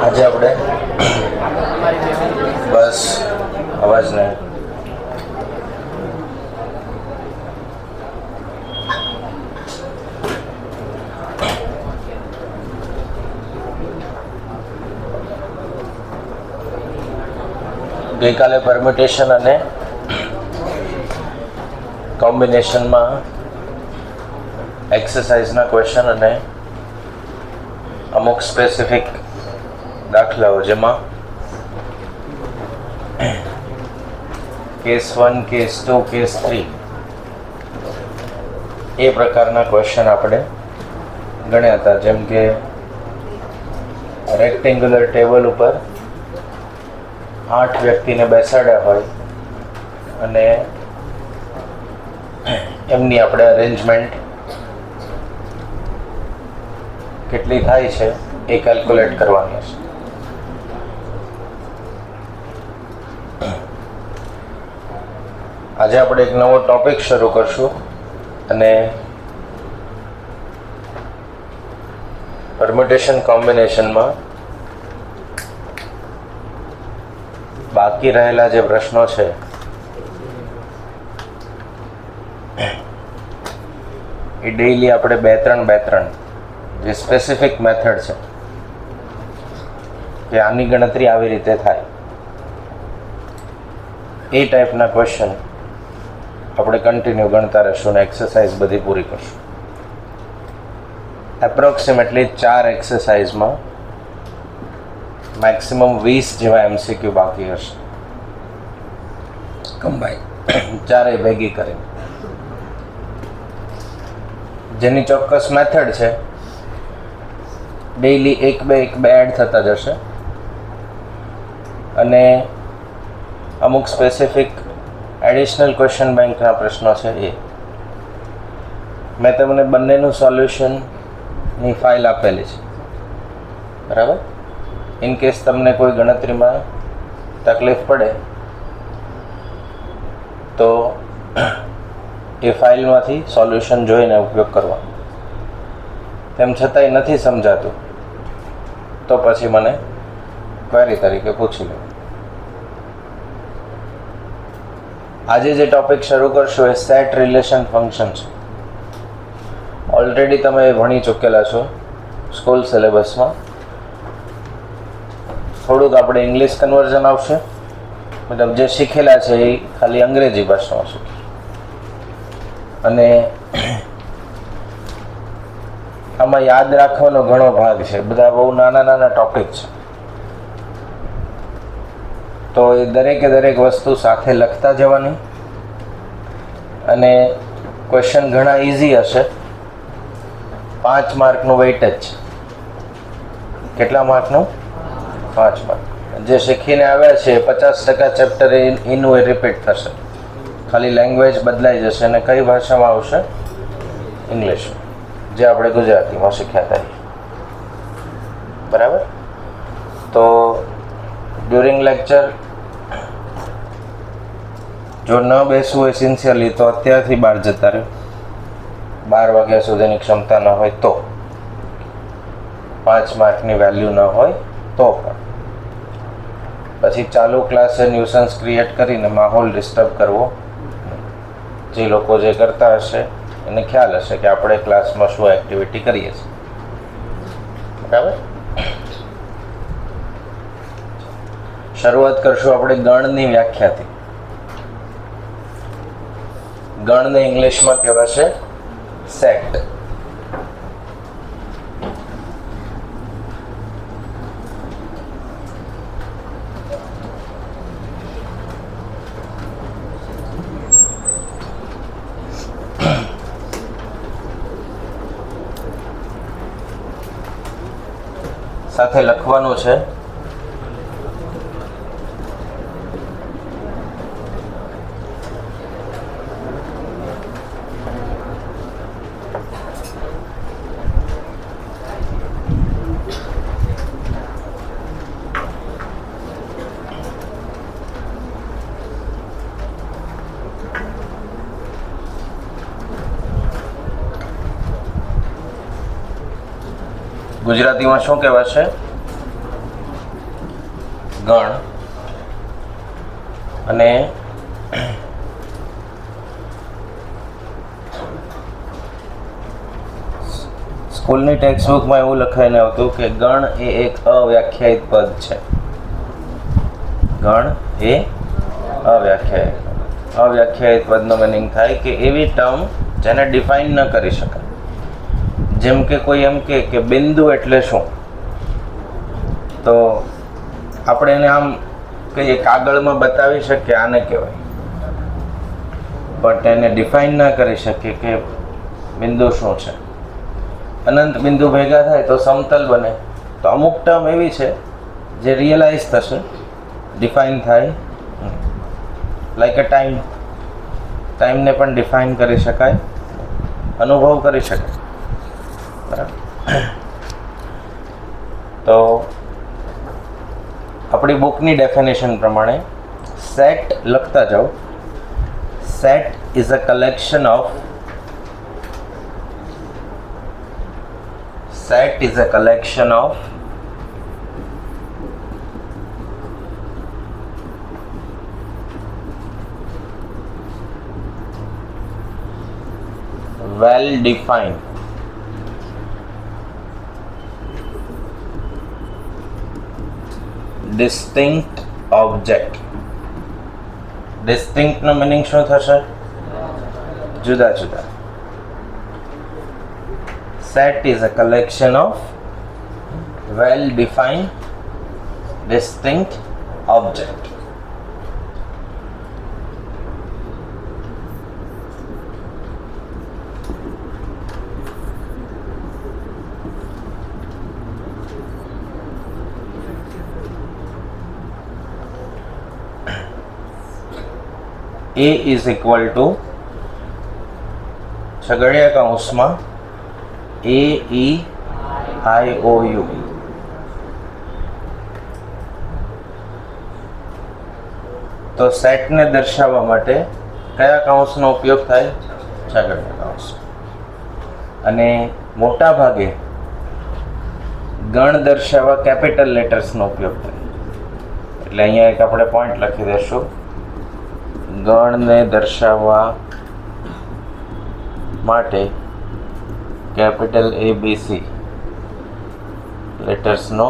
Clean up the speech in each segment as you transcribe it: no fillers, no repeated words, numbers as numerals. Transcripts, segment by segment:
આજે આપણે બસ અવાજ નહીં ગઈકાલે પરમ્યુટેશન અને કોમ્બિનેશનમાં એક્સરસાઇઝના ક્વેશ્ચન અને અમુક સ્પેસિફિક દાખલાઓ જેમાં કેસ 1, કેસ 2, કેસ 3 એ પ્રકારના ક્વેશ્ચન આપણે ગણ્યા હતા. જેમ કે રેક્ટેન્ગ્યુલર ટેબલ ઉપર 8 વ્યક્તિને બેસાડ્યા હોય અને એમની આપણે અરેન્જમેન્ટ કેટલી થાય છે એ કેલ્ક્યુલેટ કરવાની હશે. આજે આપણે એક નવો ટોપિક શરૂ કરશું અને પરમ્યુટેશન કોમ્બિનેશનમાં બાકી રહેલા જે પ્રશ્નો છે એ ડેઈલી આપણે 2-3 જે સ્પેસિફિક મેથડ છે કે આની ગણતરી આવી રીતે થાય એ ટાઈપના ક્વેશ્ચન આપણે કન્ટિન્યુ ગણતા રહીશું અને એક્સરસાઇઝ બધી પૂરી કરશું. એપ્રોક્સિમેટલી 4 એક્સરસાઇઝમાં મેક્સિમમ 20 જેવા MCQ બાકી હશે કમ્બાઈન ચારેય ભેગી કરીને, જેની ચોક્કસ મેથડ છે. ડેઈલી 1-2 એડ થતા જશે અને અમુક સ્પેસિફિક એડિશનલ ક્વેશ્ચન બેંકના પ્રશ્નો છે એ મેં તમને બંનેનું સોલ્યુશનની ફાઇલ આપેલી છે, બરાબર. ઇન કેસ તમને કોઈ ગણતરીમાં તકલીફ પડે તો એ ફાઇલમાંથી સોલ્યુશન જોઈને ઉપયોગ કરવાનો. તેમ છતાંય નથી સમજાતું તો પછી મને ક્વેરી તરીકે પૂછી લો. આજે જે ટોપિક શરૂ કરશું એ સેટ રિલેશન ફંક્શન છે. ઓલરેડી તમે ભણી ચૂકેલા છો સ્કૂલ સિલેબસમાં. થોડુંક આપણે ઇંગ્લિશ કન્વર્ઝન આવશે, મતલબ જે શીખેલા છે એ ખાલી અંગ્રેજી ભાષામાં છે. અને આમાં યાદ રાખવાનો ઘણો ભાગ છે. બધા બહુ નાના ટોપિક છે, તો એ દરેક વસ્તુ સાથે લખતા જવાની. અને ક્વેશ્ચન ઘણા ઇઝી હશે. 5 માર્કનું વેઇટેજ છે. કેટલા માર્કનું? 5 માર્ક. જે શીખીને આવ્યા છે 50% ચેપ્ટર એનું એ રિપીટ થશે, ખાલી લેંગ્વેજ બદલાઈ જશે અને કઈ ભાષામાં આવશે? ઇંગ્લિશ, જે આપણે ગુજરાતીમાં શીખ્યા હતા. બરાબર. તો ડ્યુરિંગ લેક્ચર જો ન બેસવું હોય સિન્સિયરલી તો અત્યારથી બહાર જતા રહે. 12 વાગ્યા સુધીની ક્ષમતા ન હોય તો, 5 માર્કની વેલ્યુ ન હોય તો પણ પછી ચાલુ ક્લાસે ન્યુસન્સ ક્રિએટ કરીને માહોલ ડિસ્ટર્બ કરવો. જે લોકો જે કરતા હશે એને ખ્યાલ હશે કે આપણે ક્લાસમાં શું એક્ટિવિટી કરીએ છીએ. બરાબર. શરૂઆત કરશું આપણે ગણની વ્યાખ્યાથી. ગણને ઇંગ્લિશમાં કહેવાશે સેટ. સાથે લખવાનું છે. ગુજરાતીમાં શું કહેવાશે? ગણ. અને સ્કૂલની ટેક્સ્ટ બુકમાં એવું લખાઈને આવતું કે ગણ એ એક અવ્યાખ્યાયિત પદ છે. ગણ એ અવ્યાખ્યાયિત પદનો મિનિંગ થાય કે એવી ટર્મ જેને ડિફાઇન ન કરી શકાય. જેમ કે કોઈ એમ કે બિંદુ એટલે શું, તો આપણે એને આમ કહીએ કાગળમાં બતાવી શકીએ આને કહેવાય, બટ એને ડિફાઇન ના કરી શકીએ કે બિંદુ શું છે. અનંત બિંદુ ભેગા થાય તો સમતલ બને. તો અમુક ટર્મ એવી છે જે રિયલાઇઝ થશે, ડિફાઇન થાય. લાઈક અ ટાઈમ. ટાઈમને પણ ડિફાઇન કરી શકાય, અનુભવ કરી શકાય. તો આપણી બુકની ડેફિનેશન પ્રમાણે સેટ લખતા જાઓ. Set is a collection of well defined distinct object. distinct નો મીનિંગ શું થશે? જુદા જુદા. set is a collection of well defined distinct object. A is equal to છગડીયા કૌંસમાં AEIOU. તો સેટને દર્શાવવા માટે કયા કૌંસનો ઉપયોગ થાય? છગડીયા કૌંસ. અને મોટા ભાગે ગણ દર્શાવવા કેપિટલ લેટર્સનો ઉપયોગ થાય. એટલે અહીંયા એક આપણે પોઈન્ટ લખી દઈશું. ગણને દર્શાવવા માટે કેપિટલ ABC લેટર્સનો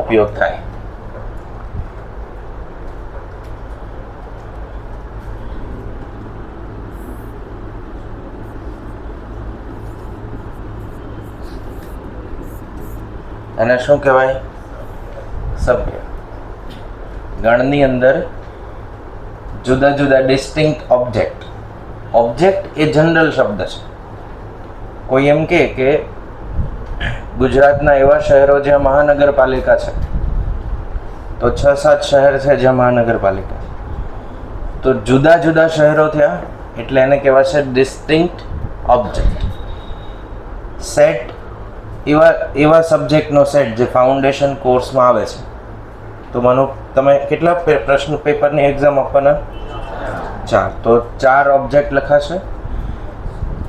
ઉપયોગ થાય. એને શું કહેવાય? સભ્ય. ગણની અંદર જુદા જુદા ડિસ્ટિંક્ટ ઓબ્જેક્ટ. ઓબ્જેક્ટ એ જનરલ શબ્દ છે. કોઈ એમ કે ગુજરાતના એવા શહેરો જ્યાં મહાનગરપાલિકા છે, તો 6-7 શહેર છે જ્યાં મહાનગરપાલિકા. તો જુદા જુદા શહેરો થયા એટલે એને કહેવાશે ડિસ્ટિંક્ટ ઓબ્જેક્ટ. સેટ એવા સબ્જેક્ટનો સેટ જે ફાઉન્ડેશન કોર્સમાં આવે છે. તો માનો તમે કેટલા પ્રશ્ન પેપરની એક્ઝામ આપવાના? 4. તો 4 ઓબ્જેક્ટ લખાશે.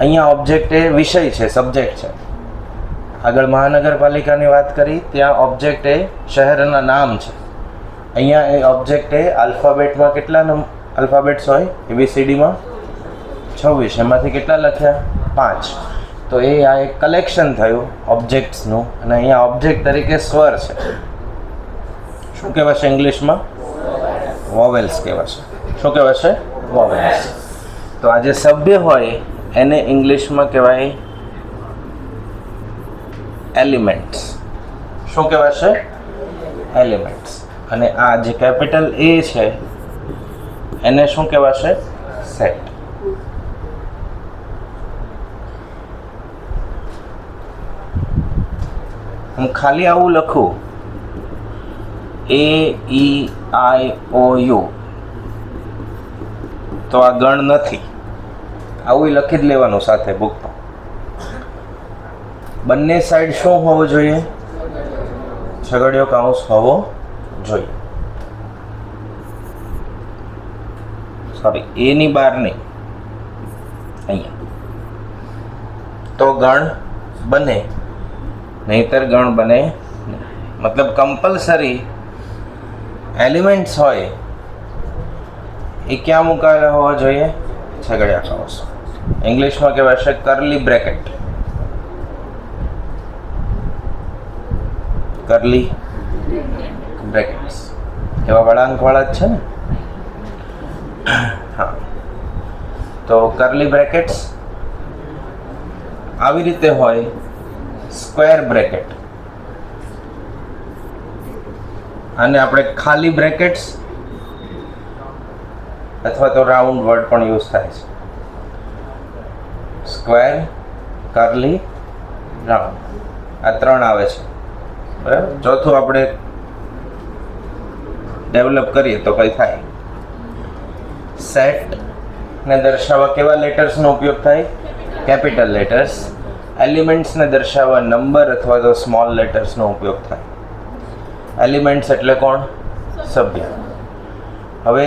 અહીંયા ઓબ્જેક્ટ એ વિષય છે, સબ્જેક્ટ છે. આગળ મહાનગરપાલિકાની વાત કરી, ત્યાં ઓબ્જેક્ટ એ શહેરના નામ છે. અહીંયા એ ઓબ્જેક્ટ એ આલ્ફાબેટમાં કેટલા આલ્ફાબેટ્સ હોય? ABCDમાં 26. એમાંથી કેટલા લખ્યા? 5. તો એ આ એક કલેક્શન થયું ઓબ્જેક્ટ્સનું. અને અહીંયા ઓબ્જેક્ટ તરીકે સ્વર છે. શું કહેવાશે ઇંગ્લિશમાં? વોવેલ્સ કહેવાશે. શું કહેવાશે? વોવેલ્સ. તો આ જે સભ્ય હોય એને ઇંગ્લિશમાં કહેવાય એલિમેન્ટ્સ. શું કહેવાશે? એલિમેન્ટ્સ. અને આ જે કેપિટલ A છે એને શું કહેવાશે? સેટ. હું ખાલી આવું લખું AEIOU તો આ ગણ નથી. આવું લખી જ લેવાનું સાથે બુકમાં. બંને સાઈડ શું હોવો જોઈએ? છગડીયો કૌંસ હોવો જોઈએ. સોરી, એ ની બહાર નહીં, અહીંયા. તો ગણ બને, નહીતર ગણ બને નહીં. મતલબ કમ્પલસરી એલિમેન્ટ્સ હોય એ ક્યાં મુકાયેલા હોવા જોઈએ? છગડીયા કૌંસ. ઇંગ્લિશમાં કહેવાશે કર્લી બ્રેકેટ. કર્લી બ્રેકેટ્સ એવા વળાંકવાળા જ છે ને? હા, તો કર્લી બ્રેકેટ્સ આવી રીતે હોય. સ્ક્વેર બ્રેકેટ અને આપણે ખાલી બ્રેકેટ્સ અથવા તો રાઉન્ડ વર્ડ પણ યુઝ થાય છે. સ્ક્વેર, કર્લી, રાઉન્ડ, આ ત્રણ આવે છે. બરાબર. ચોથું આપણે ડેવલપ કરીએ તો કઈ થાય. સેટ ને દર્શાવવા કેવા લેટર્સનો ઉપયોગ થાય? Capital letters. એલિમેન્ટ્સને દર્શાવવા નંબર અથવા તો સ્મોલ લેટર્સનો ઉપયોગ થાય. એલિમેન્ટ્સ એટલે કોણ? સભ્ય. હવે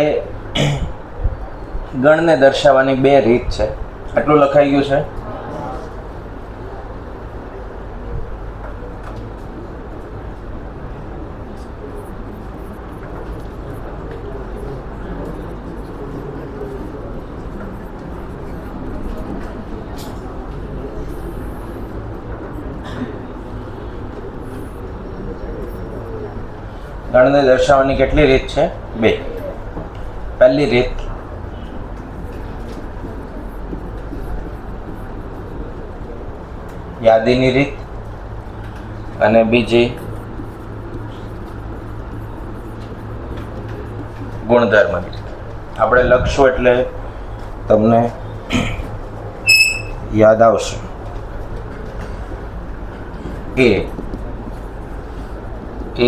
ગણને દર્શાવવાની બે રીત છે. આટલું લખાઈ ગયું છે. ગણને દર્શાવવાની કેટલી રીત છે? બે. પહેલી રીત યાદીની રીત અને બીજી ગુણધર્મની રીત. આપણે લખશું એટલે તમને યાદ આવશે.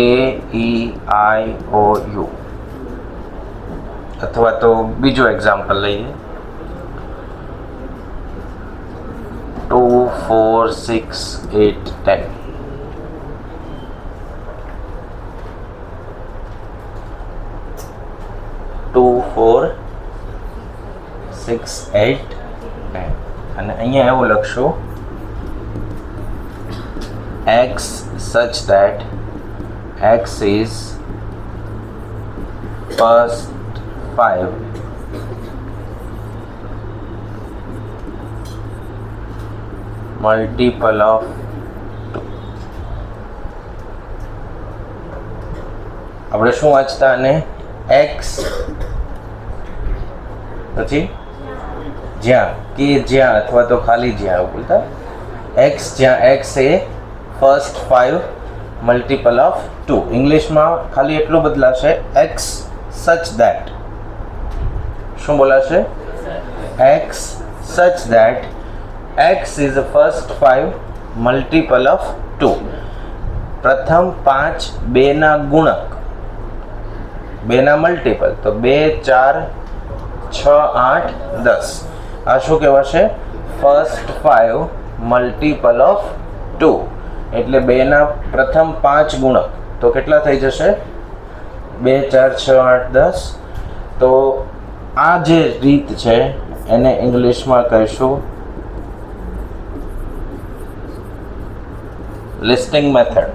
AEIOU અથવા તો બીજું એક્ઝામ્પલ લઈએ. 2 4 6 8 10. અને અહીંયા એવું લખશું x such that x is first 5 multiple of 2. આપણે શું વાંચતા? અને x પછી જ્યાં, કે જ્યાં અથવા તો ખાલી જ્યાં બોલતા. x જ્યાં x A first 5 multiple of 2. ઇંગ્લિશમાં ખાલી એટલું બદલાશે, x સચ ધેટ. શું બોલાશે? x સચ that x is the first 5 multiple of 2. પ્રથમ 5 બેના ગુણક, બેના મલ્ટીપલ. તો 2 4 6 8 10. આ શું કહેવાશે? First 5 multiple of 2. એટલે 2ના પ્રથમ 5 ગુણક. તો કેટલા થઈ જશે? 2 4 6 8 10. તો આ જે રીત છે એને ઇંગ્લિશમાં કહીશું લિસ્ટિંગ મેથડ.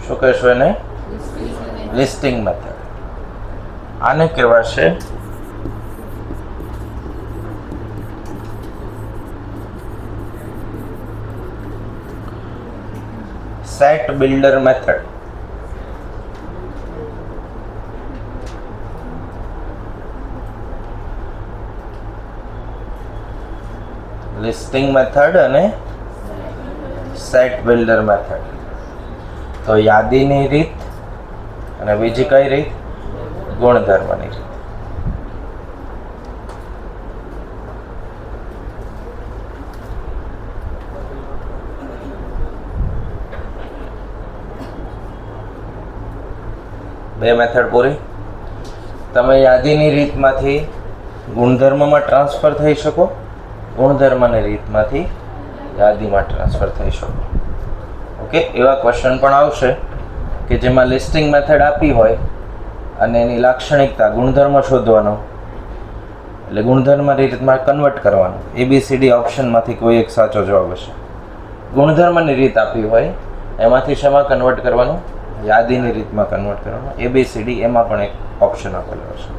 શું કહેશું એને? Listing method. આને કહેવાશે set builder method. Listing method અને સેટ બિલ્ડર મેથડ. તો યાદીની રીત અને બીજી કઈ રીત? ગુણધર્મની રીત. બે મેથડ પૂરી. તમે યાદીની રીતમાંથી ગુણધર્મમાં ટ્રાન્સફર થઈ શકો, ગુણધર્મની રીતમાંથી યાદીમાં ટ્રાન્સફર થઈ શકો. ઓકે, એવા ક્વેશ્ચન પણ આવશે કે જેમાં લિસ્ટિંગ મેથડ આપી હોય અને એની લાક્ષણિકતા ગુણધર્મ શોધવાનો, એટલે ગુણધર્મની રીતમાં કન્વર્ટ કરવાનું. ABCD ઓપ્શનમાંથી કોઈ એક સાચો જવાબ હશે. ગુણધર્મની રીત આપી હોય એમાંથી શેમાં કન્વર્ટ કરવાનું? યાદીની રીતમાં કન્વર્ટ કરવાનું. ABCD એમાં પણ એક ઓપ્શન આપેલો હશે.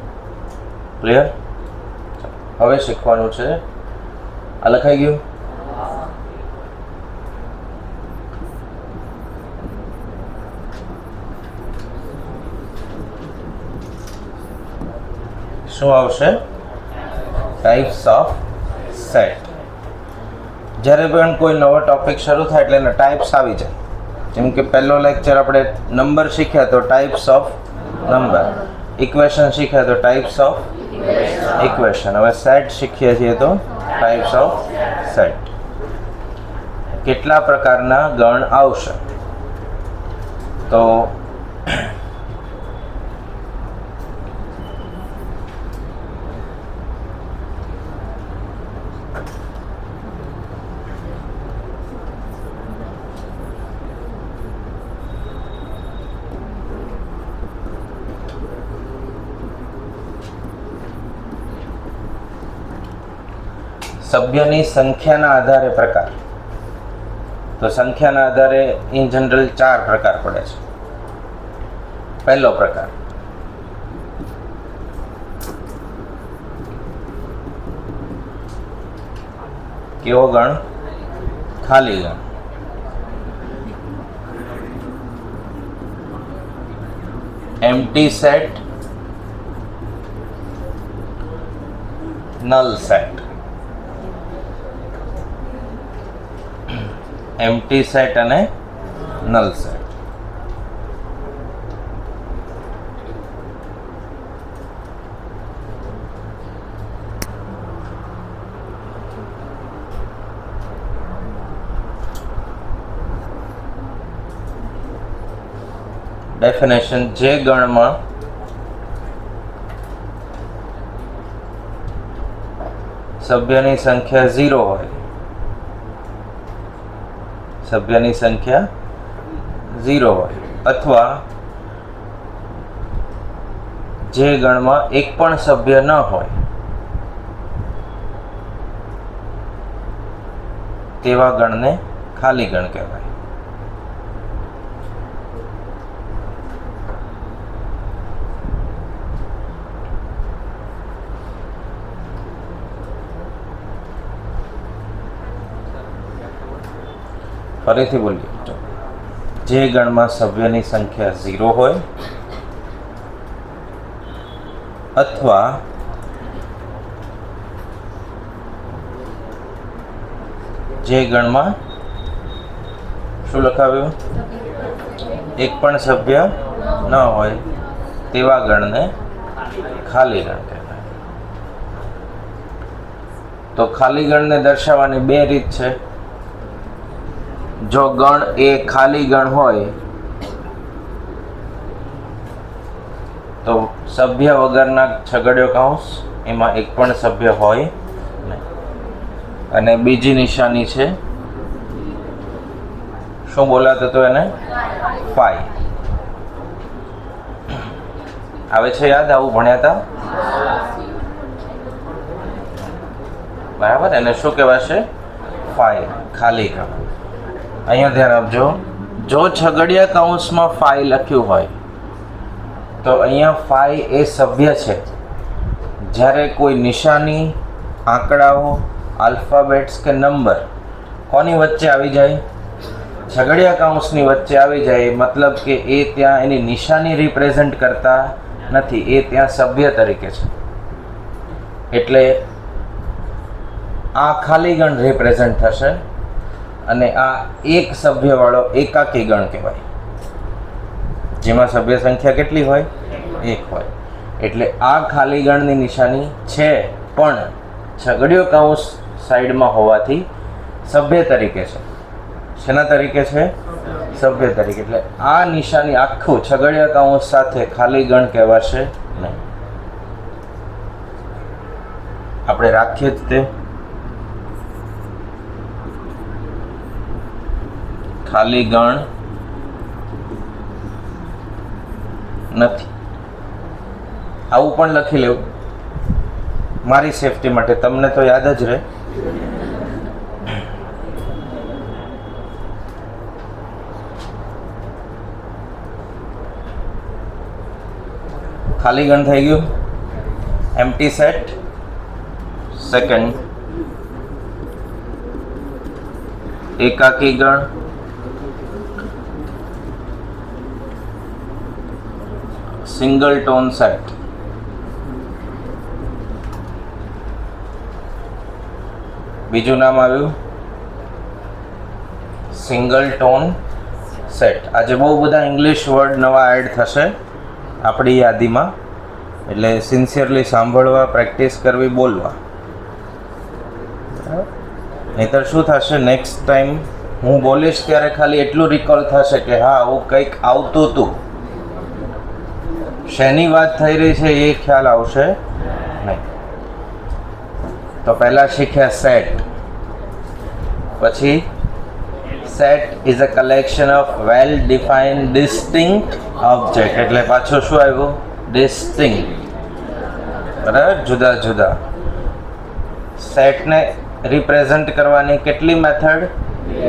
ક્લિયર? હવે શીખવાનું છે. આ લખાઈ ગયું? શું આવશે? Types of set. જ્યારે પણ કોઈ નવો ટોપિક શરૂ થાય એટલે એના ટાઈપ્સ આવી જાય. જેમ કે પહેલો લેક્ચર આપણે નંબર શીખ્યા તો ટાઈપ્સ ઓફ નંબર, ઇક્વેશન શીખ્યા તો ટાઈપ્સ ઓફ ઇક્વેશન. હવે સેટ શીખીએ છીએ તો ટાઈપ્સ ઓફ સેટ. કેટલા પ્રકારના ગણ આવશે? તો સભ્યની સંખ્યાના આધારે પ્રકાર. તો સંખ્યાના આધારે ઇન જનરલ 4 પ્રકાર પડે છે. પહેલો પ્રકાર કેવો ગણ? ખાલી ગણ. Empty set, null set. Empty set અને નલ સેટ. ડેફિનેશન: જે ગણમાં સભ્યની સંખ્યા 0 હોય, સભ્યની સંખ્યા 0 હોય, અથવા જે ગણમાં એક પણ સભ્ય ન હોય તેવા ગણને ખાલી ગણ કહેવાય. ફરીથી બોલીએ. જે ગણમાં સભ્યની સંખ્યા 0 હોય અથવા જે ગણમાં શું લખાવ્યું? એક પણ સભ્ય ન હોય તેવા ગણને ખાલી ગણ કહેવાય. તો ખાલી ગણને દર્શાવવાની 2 રીત છે. જો ગણ એ ખાલી ગણ હોય તો સભ્ય વગરના છગડીયો કૌંસ, એમાં એક પણ સભ્ય હોય નહીં. અને બીજી નિશાની છે, શું બોલાતો હતો એને? પાઈ. આવે છે યાદ? આવું ભણ્યા હતા બરાબર? એને શું કહેવાશે? ફાઈ, ખાલી ગણ. અહીંયા ધ્યાન આપજો. જો છગડીયા કૌંસમાં ફાઈ લખ્યું હોય તો અહીંયા ફાઈ એ સભ્ય છે. જ્યારે કોઈ નિશાની, આંકડાઓ, આલ્ફાબેટ્સ કે નંબર કોની વચ્ચે આવી જાય? છગડીયા કૌંસની વચ્ચે આવી જાય, મતલબ કે એ ત્યાં એની નિશાની રિપ્રેઝેન્ટ કરતા નથી, એ ત્યાં સભ્ય તરીકે છે. એટલે આ ખાલી ગણ રિપ્રેઝેન્ટ થશે અને આ એક સભ્યવાળો એકાકી ગણ કહેવાય. જેમાં સભ્ય સંખ્યા કેટલી હોય? 1 હોય. એટલે આ ખાલી ગણની નિશાની છે, પણ છગડીયો કૌંસ સાઈડમાં હોવાથી સભ્ય તરીકે છે. શેના તરીકે છે? સભ્ય તરીકે. એટલે આ નિશાની આખું છગડીયા કૌંસ સાથે ખાલી ગણ કહેવાશે નહીં. આપણે રાખીએ જ તે ખાલી ગણ નથી. આવું પણ લખી લેવું મારી સેફટી માટે, તમને તો યાદ જ રહે. ખાલી ગણ થઈ ગયું. Empty set. સેકન્ડ, એકાકી ગણ. Single tone set. બીજું નામ આવ્યું સિંગલ ટોન સેટ. આજે બહુ બધા ઇંગ્લિશ વર્ડ નવા એડ થશે આપણી યાદીમાં, એટલે સિન્સિયરલી સાંભળવા, પ્રેક્ટિસ કરવી, બોલવા. નહીંતર શું થશે, નેક્સ્ટ ટાઈમ હું બોલીશ ત્યારે ખાલી એટલું રિકોલ થશે કે હા આવું કંઈક આવતું હતું, શેની વાત થઈ રહી છે એ ખ્યાલ આવશે નહીં. તો પહેલાં શીખ્યા સેટ. પછી set is a collection of well defined distinct object. એટલે પાછું શું આવ્યું? ડિસ્ટિંક્ટ. બરાબર, જુદા જુદા. સેટને રિપ્રેઝન્ટ કરવાની કેટલી method?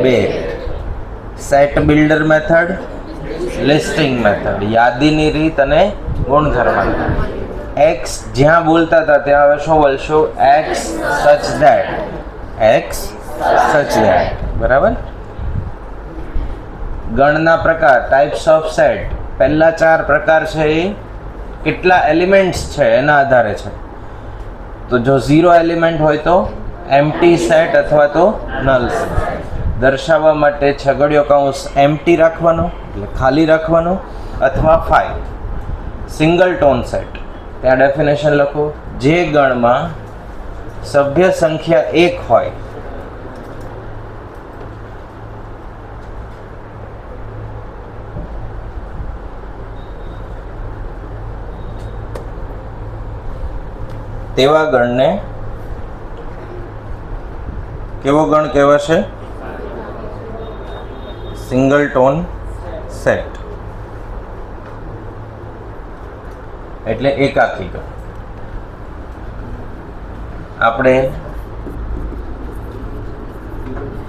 2. Set builder method, listing method. યાદીની રીત અને ગુણધર્મ. એક્સ જ્યાં બોલતા હતા ત્યાં હવે શું બોલશો? એક્સ સચ ધેટ. એક્સ સચ ધેટ. બરાબર. ગણના પ્રકાર, ટાઈપ્સ ઓફ સેટ. પહેલા 4 પ્રકાર છે એ કેટલા એલિમેન્ટ્સ છે એના આધારે છે. તો જો 0 એલિમેન્ટ હોય તો એમ્પ્ટી સેટ અથવા તો નલ સેટ. દર્શાવવા માટે છગડીયો કૌંસ એમ્પ્ટી રાખવાનો, એટલે ખાલી રાખવાનો, અથવા 5. Single tone set. ત્યાં ડેફિનેશન લખો. જે ગણમાં સભ્ય સંખ્યા 1 હોય તેવા ગણને કેવો ગણ કહેવાશે? Single tone set. એટલે એકાકી ગણ. આપણે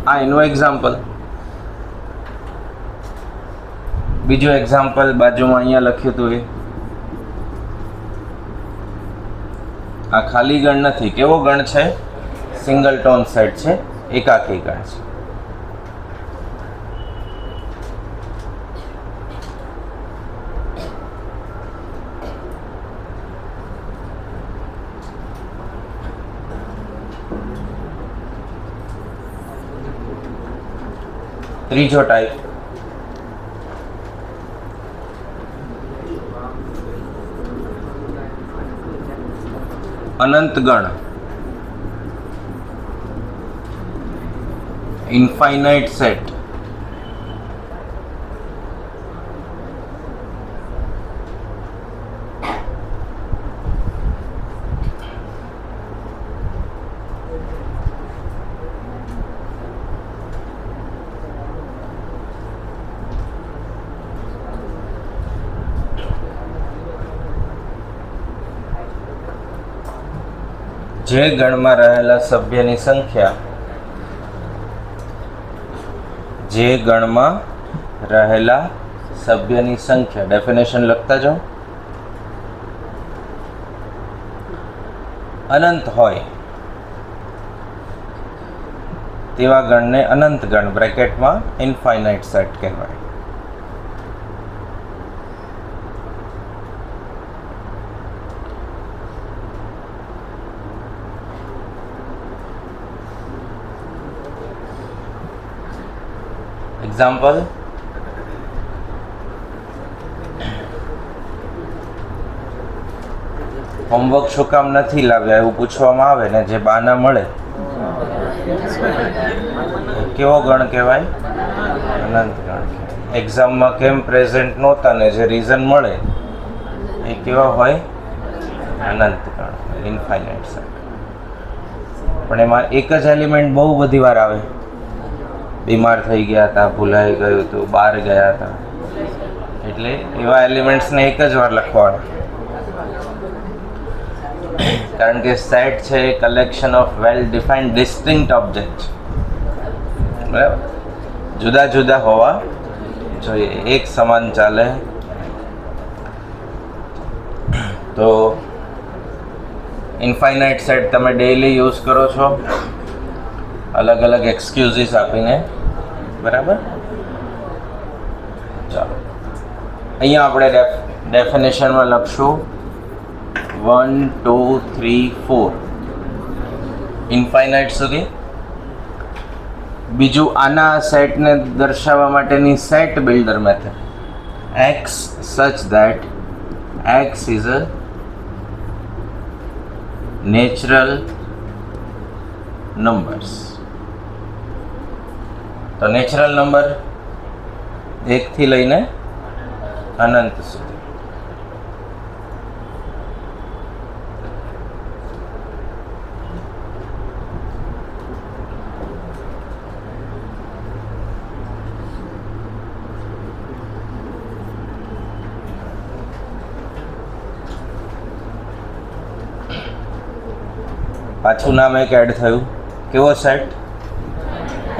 આ એનું એક્ઝામ્પલ. બીજું એક્ઝામ્પલ બાજુમાં અહીંયા લખ્યું હતું એ. આ ખાલી ગણ નથી. કેવો ગણ છે? સિંગલ ટોન સેટ છે, એકાકી ગણ છે. ત્રીજો ટાઈપ અનંત ગણ. Infinite set. જે ગણમાં રહેલા સભ્યની સંખ્યા, જે ગણમાં રહેલા સભ્યની સંખ્યા, ડેફિનેશન લખતા જાઓ, અનંત હોય તેવા ગણને અનંત ગણ, બ્રેકેટમાં ઇન્ફાઇનાઇટ સેટ કહેવાય. એક્ઝામ્પલ, હોમવર્ક શું કામ નથી લાવ્યા એવું પૂછવામાં આવે ને જે બાના મળે કેવો ગણ કહેવાય? અનંત ગણ. એક્ઝામમાં કેમ પ્રેઝન્ટ નહોતા ને જે રીઝન મળે એ કેવા હોય? અનંત ગણ, ઇન્ફાઇનાઇટ સેટ. પણ એમાં એક જ એલિમેન્ટ બહુ બધી વાર આવે. બીમાર થઈ ગયા હતા, ભૂલાઈ ગયું હતું, બહાર ગયા હતા, એટલે એવા એલિમેન્ટ્સને એક જ વાર લખવાના. કારણ કે સેટ છે એ collection of well defined distinct object, બરાબર, જુદા જુદા હોવા જોઈએ, એક સમાન ચાલે. તો ઇન્ફાઇનાઇટ સેટ તમે ડેઈલી યુઝ કરો છો અલગ અલગ એક્સક્યુઝિસ આપીને, બરાબર. ચાલો અહીંયા આપણે ડેફિનેશનમાં લખશું 1 2 3 4 ઇન્ફાઇનાઇટ સુધી. બીજું આના સેટને દર્શાવવા માટેની set builder method, x such that x is a natural numbers. તો નેચરલ નંબર 1 થી લઈને અનંત સુધી. પાછું નામ એક એડ થયું, કેવો સેટ?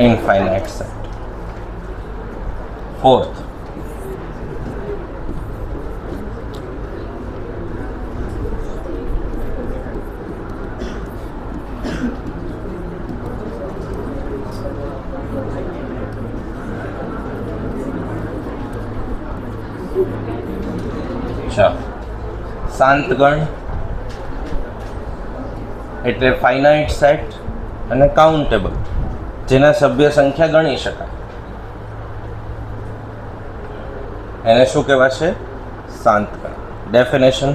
Infinite set. ફોર્થ, શાંત ગણ એટલે ફાઇનાઇટ સેટ અને કાઉન્ટેબલ, જેના સભ્ય સંખ્યા ગણી શકાય, એને શું કહેવાશે? શાંત ગણ. ડેફિનેશન: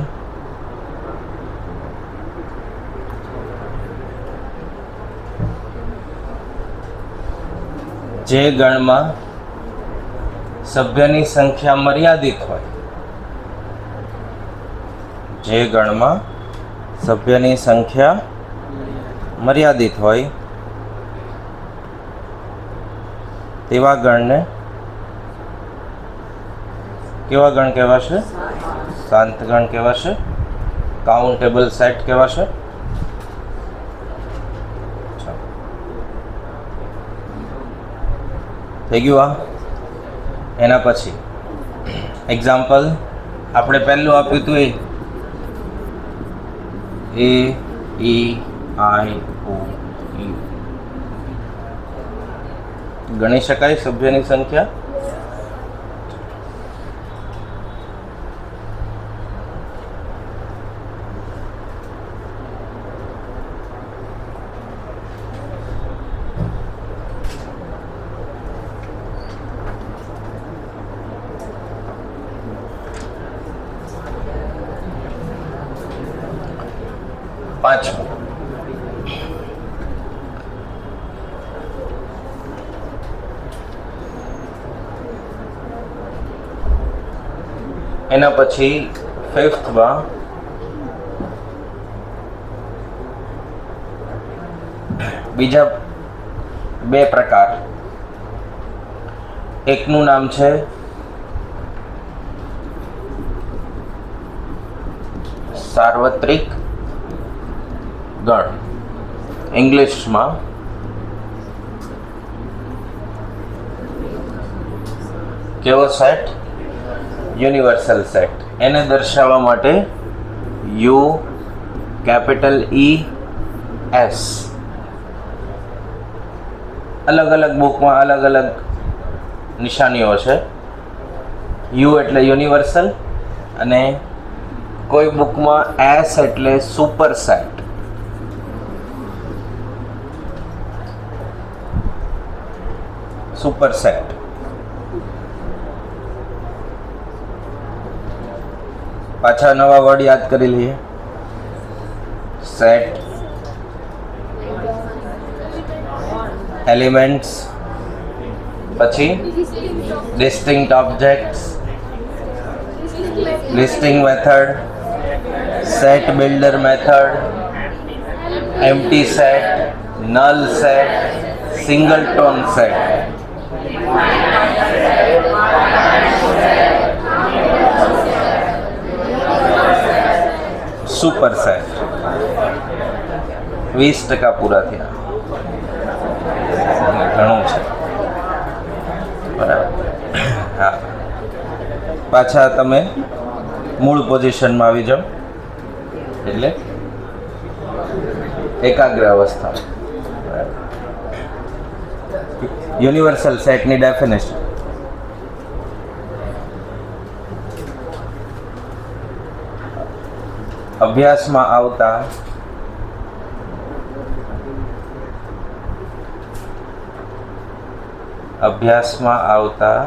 જે ગણમાં સભ્યની સંખ્યા મર્યાદિત હોય, જે ગણમાં સભ્યની સંખ્યા મર્યાદિત હોય તેવા ગણને કેવા ગણ કહેવાશે? શાંત ગણ કહેવાશે. કાઉન્ટેબલ સેટ કહેવાશે. થઈ ગયું આ. એના પછી એક્ઝામ્પલ આપણે પહેલું આપ્યું હતું એ ઈ આઈ ઓ યુ. ગણી શકાય સભ્યની સંખ્યા? પાંચમું, એના પછી ફિફ્થમાં બીજા બે પ્રકાર. એકનું નામ છે સાર્વત્રિક ગણ, ઇંગ્લિશમાં કેવો સેટ? Universal set. એને દર્શાવવા માટે યુ કેપિટલ ઈ એસ. અલગ અલગ બુકમાં અલગ અલગ નિશાનીઓ છે. યુ એટલે યુનિવર્સલ અને કોઈ બુકમાં એસ એટલે સુપર સેટ. Super set. પાછા નવા વર્ડ યાદ કરી લઈએ. સેટ એલિમેન્ટ્સ, પછી distinct objects, listing method, set builder method, empty set, null set, singleton set. Superset 20% પૂરા થયા. ઘણું છે, બરાબર. હા, પાછા તમે મૂળ પોઝિશનમાં આવી જાઓ, એટલે એકાગ્ર અવસ્થા. યુનિવર્સલ સેટની ડેફિનેશન. અભ્યાસમાં આવતા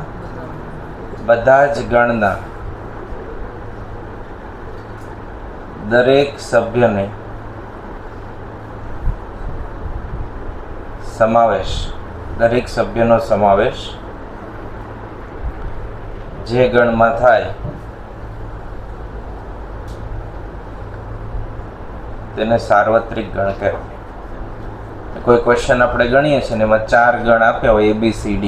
બધા જ ગણના દરેક સભ્યને દરેક સભ્યનો સમાવેશ જે ગણમાં થાય તેને સાર્વત્રિક ગણ કહેવાય. કોઈ ક્વેશ્ચન આપણે ગણીએ છીએ ને એમાં 4 ગણ આપ્યા હોય ABCD,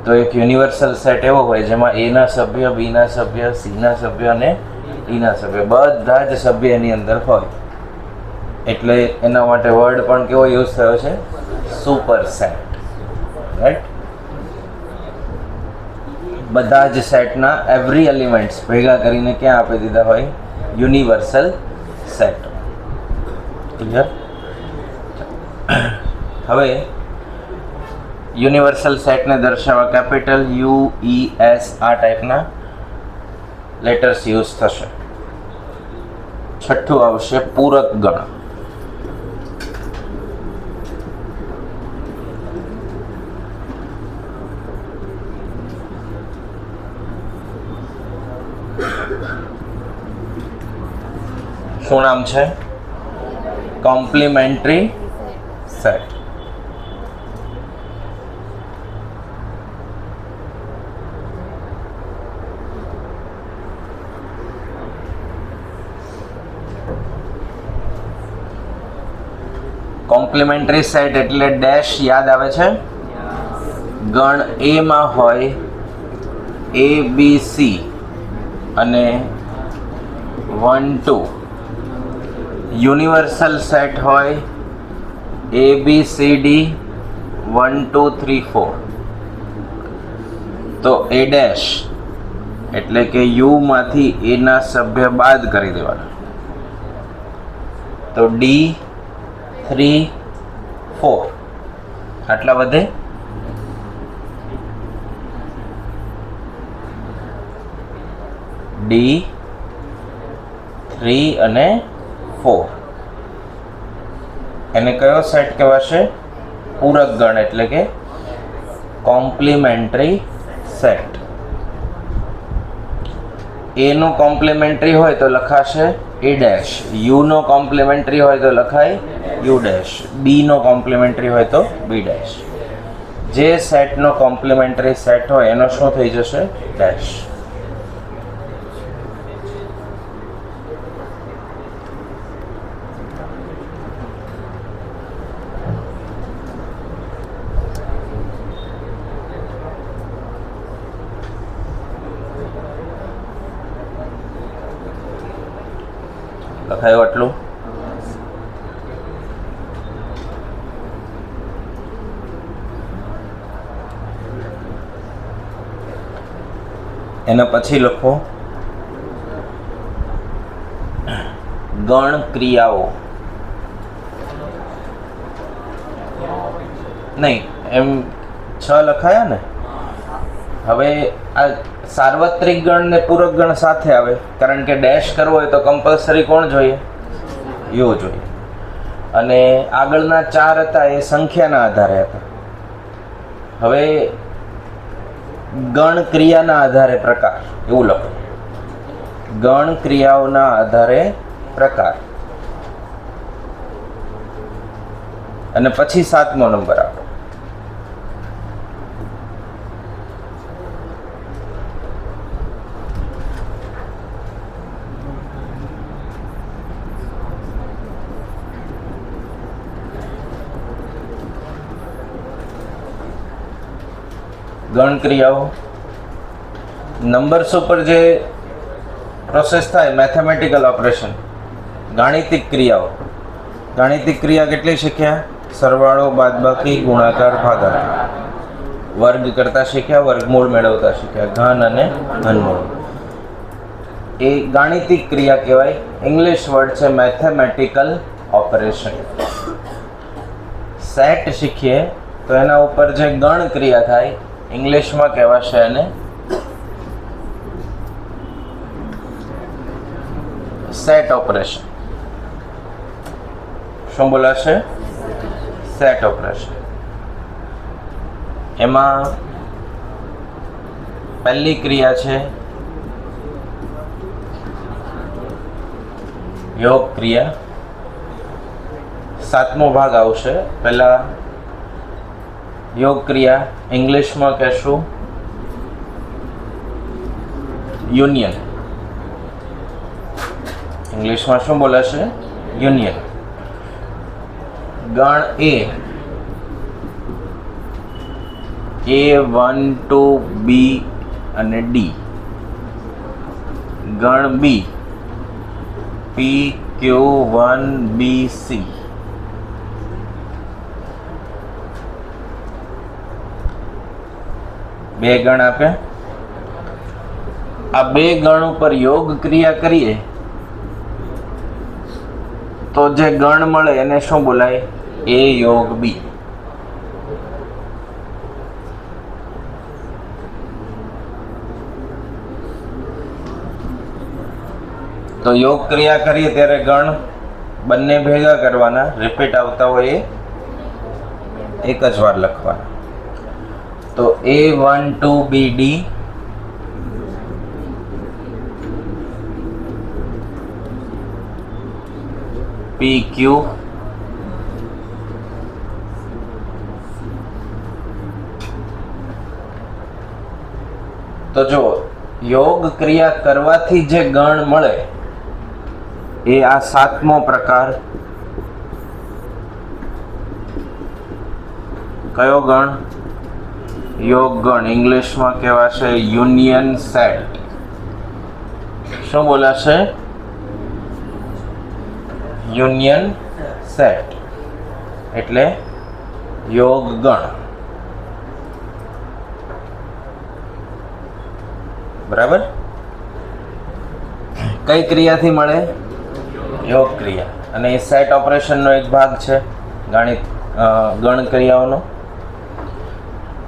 તો એક યુનિવર્સલ સેટ એવો હોય જેમાં A ના સભ્ય, B ના સભ્ય, C ના સભ્ય અને D ના સભ્ય બધા જ સભ્ય એની અંદર હોય. એટલે એના માટે વર્ડ પણ કેવો યુઝ થયો છે? Super set. રાઈટ? બધા જ સેટના એવરી એલિમેન્ટ્સ ભેગા કરીને ક્યાં આપી દીધા હોય? Universal set. ક્લિયર? હવે યુનિવર્સલ સેટને દર્શાવવા કેપિટલ US આ ટાઈપના લેટર્સ યુઝ થશે. છઠ્ઠું આવશે પૂરક ગણ. શું નામ છે? Complimentary set. કોમ્પ્લિમેન્ટરી સેટ એટલે ડેશ યાદ આવે છે? ગણ A માં હોય ABC અને 1 2. યુનિવર્સલ સેટ હોય ABCD 1 2 3 4. તો A ડેશ એટલે કે U માંથી A ના સભ્ય બાદ કરી દેવાના, તો D 3 4 આટલા વધે. D 3 અને 4 એને કયો સેટ કહેવાશે? પૂરક ગણ એટલે કે કોમ્પ્લિમેન્ટરી સેટ. A નો કોમ્પ્લિમેન્ટરી હોય તો લખાશે A ડેશ, U નો કોમ્પ્લિમેન્ટરી હોય તો લખાય U ડેશ, B નો કોમ્પ્લિમેન્ટરી હોય તો B ડેશ. જે સેટનો કોમ્પ્લિમેન્ટરી સેટ હોય એનો શું થઈ જશે? ડેશ. લખાયું આટલું? એના પછી લખો ગણ ક્રિયાઓ. નહીં, એમ 6 લખાયા ને. હવે આ સાર્વત્રિક ગણ ને પૂરક ગણ સાથે આવે, કારણ કે ડેશ કરવો હોય તો કમ્પલસરી કોણ જોઈએ? યુ જોઈએ. અને આગળના 4 હતા એ સંખ્યાના આધારે હતા. હવે ગણ ક્રિયાના આધારે પ્રકાર એવું લખો. ગણ ક્રિયાઓના આધારે પ્રકાર. અને પછી 7મો નંબર આપો. ગણક્રિયાઓ નંબર્સ ઉપર જે પ્રોસેસ થાય, મેથેમેટિકલ ઓપરેશન, ગાણિતિક ક્રિયાઓ. ગાણિતિક ક્રિયા કેટલી શીખ્યા? સરવાળો, બાદબાકી, ગુણાકાર, ભાગાકાર. વર્ગ કરતા શીખ્યા, વર્ગમૂળ મેળવતા શીખ્યા, ઘન અને ઘનમૂળ. એ ગાણિતિક ક્રિયા કહેવાય. ઇંગ્લિશ વર્ડ છે મેથેમેટિકલ ઓપરેશન. સેટ શીખીએ તો એના ઉપર જે ગણ ક્રિયા થાય, ઇંગ્લિશમાં કહેવાશે એને સેટ ઓપરેશન. શું બોલાશે? Set operation. એમાં પહેલી ક્રિયા છે યોગ ક્રિયા. 7મો ભાગ આવશે. પહેલા યોગ ક્રિયા ઇંગ્લિશમાં કહેશું યુનિયન. ઇંગ્લિશમાં શું બોલાશે? યુનિયન. ગણ A1 2 B અને D. ગણ B P Q1 B C. બે ગણ આપે. આ બે ગણ ઉપર યોગ ક્રિયા કરીએ તો જે ગણ મળે એને શું બોલાય? A યોગ B. તો યોગ ક્રિયા કરીએ ત્યારે ગણ બંને ભેગા કરવાના, રિપીટ આવતા હોય એ એક જ વાર લખવાના. તો A1 2 B D PQ તો જો યોગ ક્રિયા કરવાથી જે ગણ મળે એ આ 7મો પ્રકાર. કયો ગણ? યોગ ગણ. ઇંગ્લિશમાં કહેવાશે યુનિયન સેટ. શું બોલાશે? યુનિયન સેટ એટલે યોગ ગણ. બરાબર. કઈ ક્રિયાથી મળે? યોગ ક્રિયા. અને એ સેટ ઓપરેશનનો એક ભાગ છે ગણ ક્રિયાઓનો.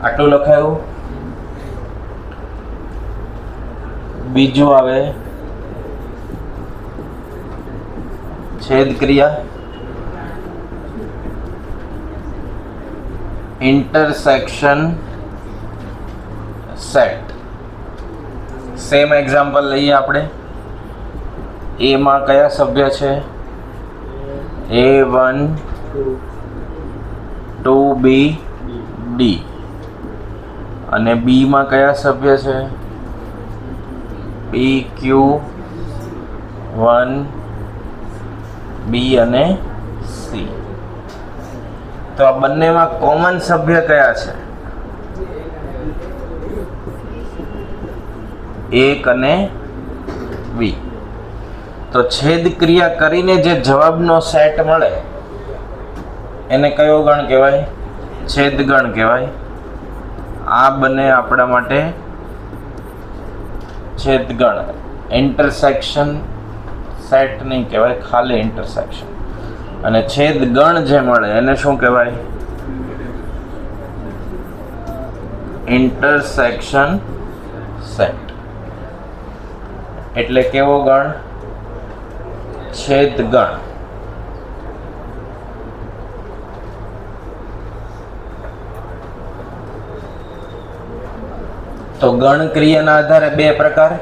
આટલું લખાયું. બીજું આવે છેદ ક્રિયા. Intersection set. સેમ એક્ઝામ્પલ લઈએ આપણે. એ માં કયા સભ્ય છે? A1 2B D. અને B માં કયા સભ્ય છે? PQ1 B અને C. તો આ બંનેમાં કોમન સભ્ય કયા છે? 1 અને B. તો છેદ ક્રિયા કરીને જે જવાબનો સેટ મળે એને કયો ગણ કહેવાય? છેદ ગણ કહેવાય. આ બને આપણા માટે છેદ ગણ. ઇન્ટરસેક્શન સેટ નહીં કહેવાય, ખાલી ઇન્ટરસેક્શન. અને છેદ ગણ જે મળે એને શું કહેવાય? Intersection set. એટલે કેવો ગણ? છેદ ગણ. તો ગણ ક્રિયાના આધારે બે પ્રકાર.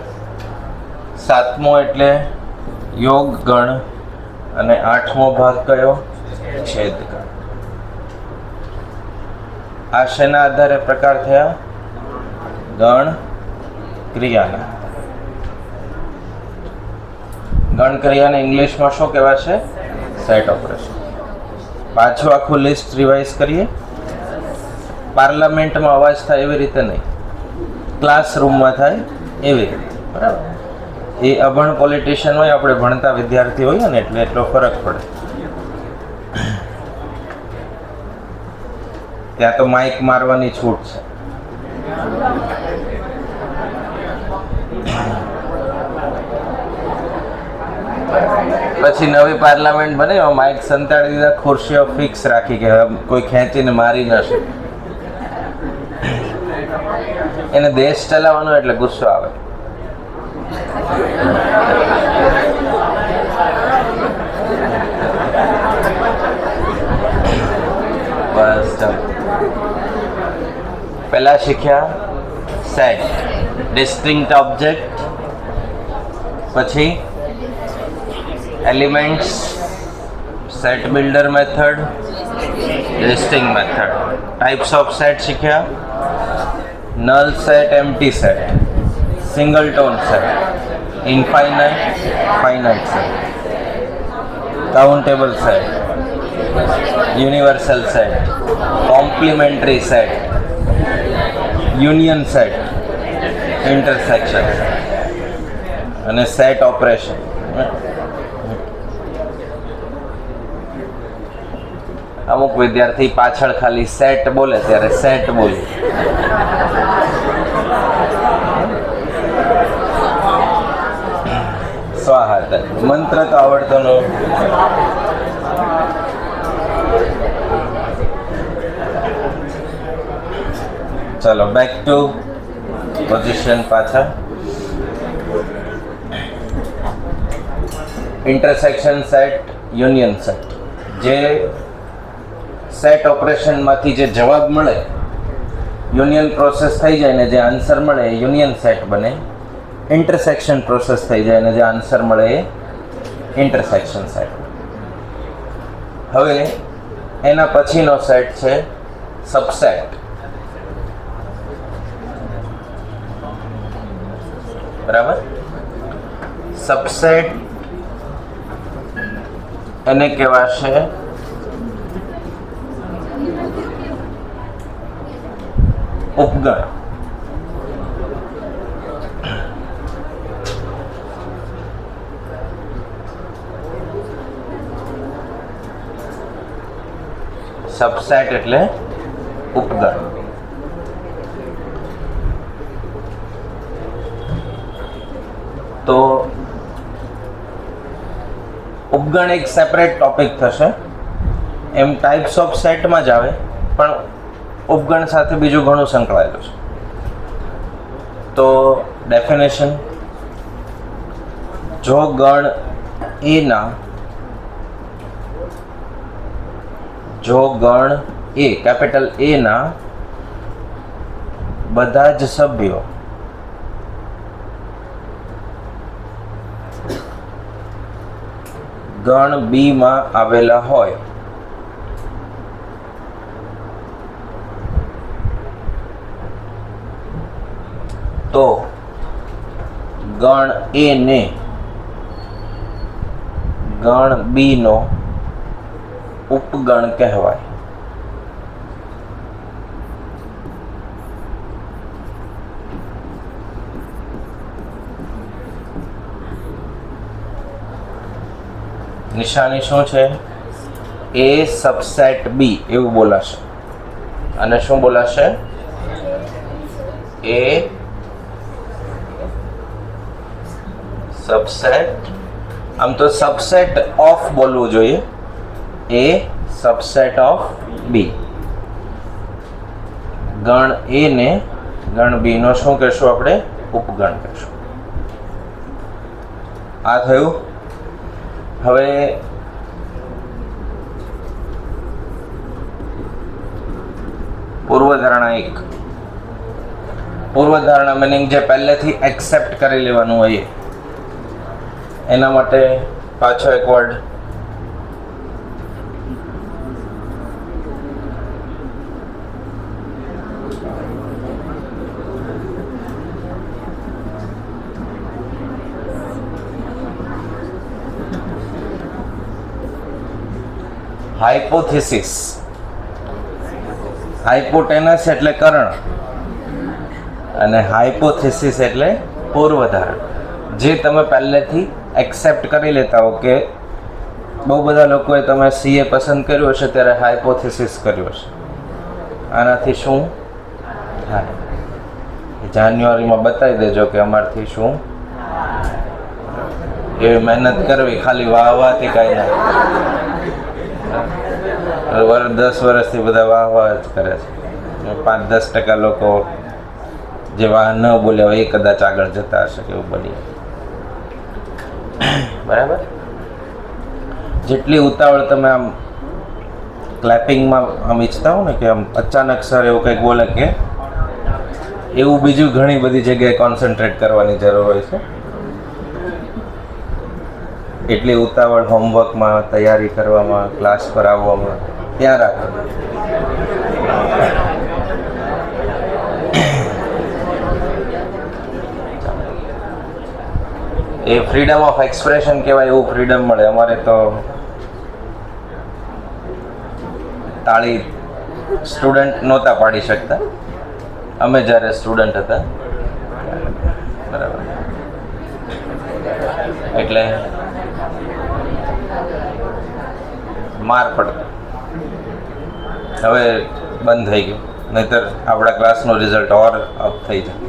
7મો એટલે યોગ ગણ અને 8મો ભાગ કયો? છેદ ગણ. આ શેના આધારે પ્રકાર થયા? ગણ ક્રિયાના. ગણ ક્રિયાને ઇંગ્લિશમાં શું કહેવાશે? Set operation. પાછું આખું લિસ્ટ રિવાઇઝ કરીએ. પાર્લામેન્ટમાં અવાજ થાય એવી રીતે નહીં, ક્લાસરૂમમાં થાય એવી રીતે. બરાબર? એ અભણ પોલિટિશિયન હોય, આપણે ભણતા વિદ્યાર્થી હોઈએ ને એટલે એટલો ફરક પડે. ત્યાં તો માઇક મારવાની છૂટ છે. પછી નવી પાર્લામેન્ટ બને, માઇક સંતાડી દીધા, ખુરશીઓ ફિક્સ રાખી કે કોઈ ખેંચીને મારી ન શકે. એને દેશ ચલાવવાનો એટલે ગુસ્સો આવે. બસ ચાલો. પહેલા શીખ્યા સેટ, ડિસ્ટિંક્ટ ઓબ્જેક્ટ, પછી elements, set builder method, listing method. Types of set શીખ્યા: null set, empty set, singleton set, infinite, finite set, countable set, universal set, complementary set, union set, intersection અને set operation. અમુક વિદ્યાર્થી પાછળ ખાલી set બોલે ત્યારે set બોલે. સ્વાહા. મંત્ર તો આવડતો ન. ચલો બેક ટુ પોઝિશન. પાછા ઇન્ટરસેક્શન સેટ, યુનિયન સેટ. જે સેટ ઓપરેશનમાંથી જે જવાબ મળે, યુનિયન પ્રોસેસ થઈ જાય ને જે આન્સર મળે એ યુનિયન સેટ બને. ઇન્ટરસેક્શન પ્રોસેસ થઈ જાય ને જે આન્સર મળે એ ઇન્ટરસેક્શન સેટ. હવે એના પછીનો સેટ છે સબસેટ. બરાબર? સબસેટ એને કહેવાશે ઉપગણ. સબસેટ એટલે ઉપગણ. તો ઉપગણ એક સેપરેટ ટોપિક થશે. એમ ટાઈપ્સ ઓફ સેટમાં જ આવે, પણ ઉપગણ સાથે બીજું ઘણું સંકળાયેલું છે. તો ડેફિનેશન: જો ગણ એ કેપિટલ એ ના બધા જ સભ્યો ગણ બી માં આવેલા હોય તો ગણ એ ને ગણ બી નો ઉપગણ કહેવાય. નિશાની શું છે? એ સબસેટ બી એવું બોલાશે. અને શું બોલાશે? એ સબસેટ. આમ તો સબસેટ ઓફ બોલવું જોઈએ. એ સબસેટ ઓફ બી. ગણ એ ને ગણ બી નો શું કહેશું આપણે? ઉપગણ કહેશું. આ થયું. હવે પૂર્વધારણા 1. પૂર્વધારણા મીનિંગ જે પહેલેથી એક્સેપ્ટ કરી લેવાનું હોય એના માટે પાછો એક વર્ડ. હાઇપોથિસિસ. હાઇપોટેનસ એટલે કર્ણ અને હાઇપોથિસિસ એટલે પૂર્વધારણ. જે તમે પહેલેથી એક્સેપ્ટ કરી લેતા હો કે બહુ બધા લોકોએ તમે સીએ પસંદ કર્યું હશે ત્યારે હાઇપોથિસિસ કર્યું હશે. આનાથી શું થાય જાન્યુઆરીમાં બતાવી દેજો કે અમારથી શું. એવી મહેનત કરવી ખાલી વાહવાથી કાંઈ ના. 10 વર્ષથી બધા વાહ જ કરે છે. 5-10% લોકો જે વાહ ન બોલ્યા હોય એ કદાચ આગળ જતા હશે કે એવું બની. બરાબર. જેટલી ઉતાવળ તમે આમ ક્લેપિંગમાં આમ ઈચ્છતા હો ને કે આમ અચાનક સર એવું કંઈક બોલે કે એવું બીજું ઘણી બધી જગ્યાએ કોન્સન્ટ્રેટ કરવાની જરૂર હોય છે. એટલી ઉતાવળ હોમવર્કમાં, તૈયારી કરવામાં, ક્લાસ પર આવવામાં ત્યાં રાખો. એ ફ્રીડમ ઓફ એક્સપ્રેશન કહેવાય. એવું ફ્રીડમ મળે. અમારે તો તાળી સ્ટુડન્ટ નહોતા પાડી શકતા અમે જ્યારે સ્ટુડન્ટ હતા. બરાબર. એટલે માર પડતો. હવે બંધ થઈ ગયું, નહીતર આપણા ક્લાસનું રિઝલ્ટ ઓર અપ થઈ જાય.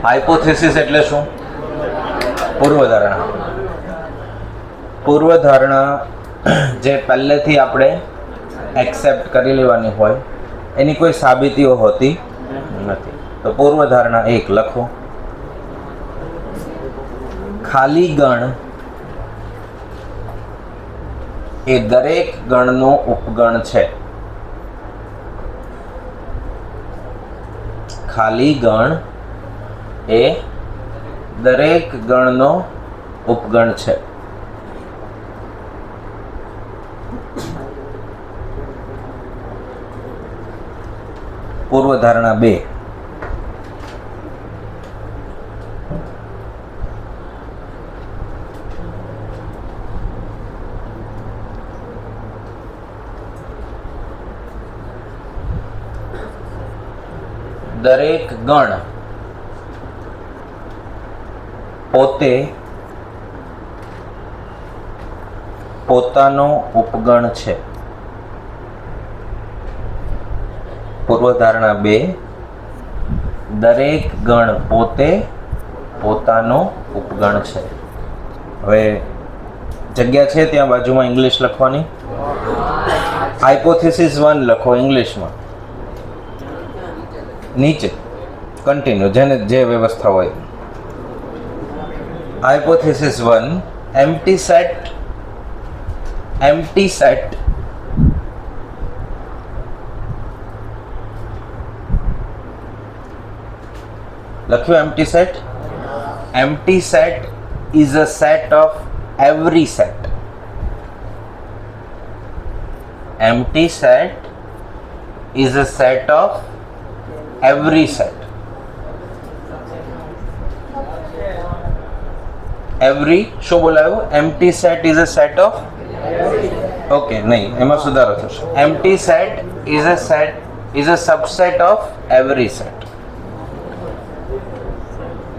હાઇપોથિસિસ એટલે શું? પૂર્વધારણા. પૂર્વધારણા જે પહેલેથી આપણે એક્સેપ્ટ કરી લેવાની હોય એની કોઈ સાબિતીઓ હોતી નથી. તો પૂર્વધારણા 1 લખો. ખાલી ગણ એ દરેક ગણનો ઉપગણ છે. ખાલી ગણ એ દરેક ગણનો ઉપગણ છે. પૂર્વધારણા 2. દરેક ગણ પોતે પોતાનો ઉપગણ છે. પૂર્વધારણા 2. દરેક ગણ પોતે પોતાનો ઉપગણ છે. હવે જગ્યા છે ત્યાં બાજુમાં ઇંગ્લિશ લખવાની. હાઇપોથિસિસ 1 લખો ઇંગ્લિશમાં. નીચે કન્ટિન્યુ જેને જે વ્યવસ્થા હોય. Hypothesis 1 empty set. Empty set લખ્યું. Empty set. Empty set is a set of every set. Empty set is a set of every set. Every શું બોલાયું? Empty set is a set of. Okay, નહીં, એમાં સુધારો થશે. Empty set is a subset of every set.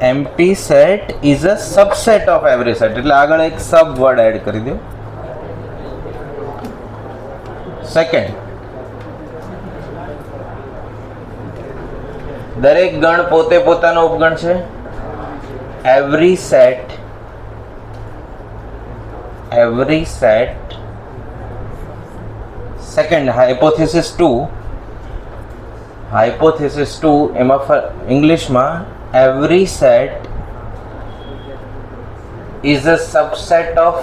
Empty set is a subset of every set. એટલે આગળ એક સબ word add કરી દો. સેકન્ડ, દરેક ગણ પોતે પોતાનો ઉપગણ છે. every set સેકન્ડ હાઇપોથિસિસ 2 એમાં ઇંગ્લિશમાં every set is a subset of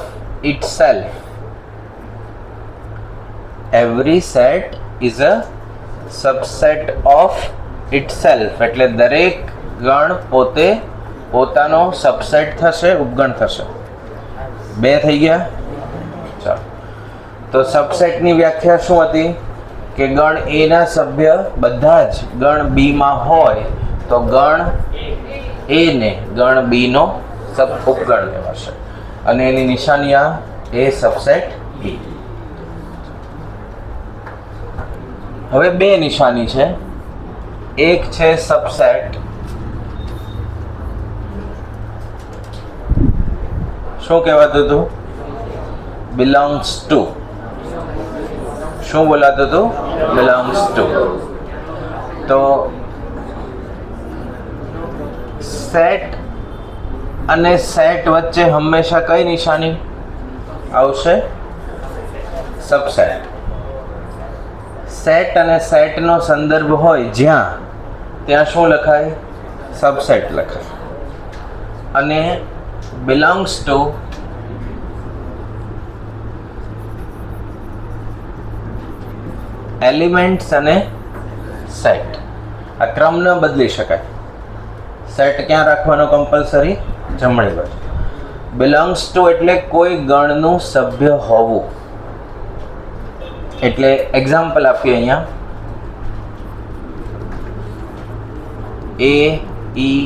itself. Every set is a subset of itself. એટલે દરેક ગણ પોતે પોતાનો સબસેટ થશે, ઉપગણ થશે. 2 થઈ ગયા. ચાલો, તો સબસેટની વ્યાખ્યા શું હતી કે ગણ એ ના સભ્ય બધા જ ગણ બી માં હોય તો ગણ એ ને ગણ બી નો ઉપગણ લેવાશે. અને એની નિશાની આ એ સબસેટ બી. હવે બે નિશાની છે. એક છે સબસેટ, શું કહેવાતું હતું? Belongs to. શું બોલાતું હતું? Belongs to. તો સેટ અને સેટ વચ્ચે હંમેશા કઈ નિશાની આવશે? સબસેટ. સેટ અને સેટનો સંદર્ભ હોય જ્યાં, ત્યાં શું લખાય? સબસેટ લખાય. અને બિલોંગ્સ ટુ એલિમેન્ટ્સ અને સેટ. આ ક્રમ ન બદલી શકાય. સેટ ક્યાં રાખવાનો કમ્પલસરી? જમણી બાજુ. બિલોંગ્સ ટુ એટલે કોઈ ગણનું સભ્ય હોવું. એટલે એક્ઝામ્પલ આપીએ અહીંયા, એ ઈ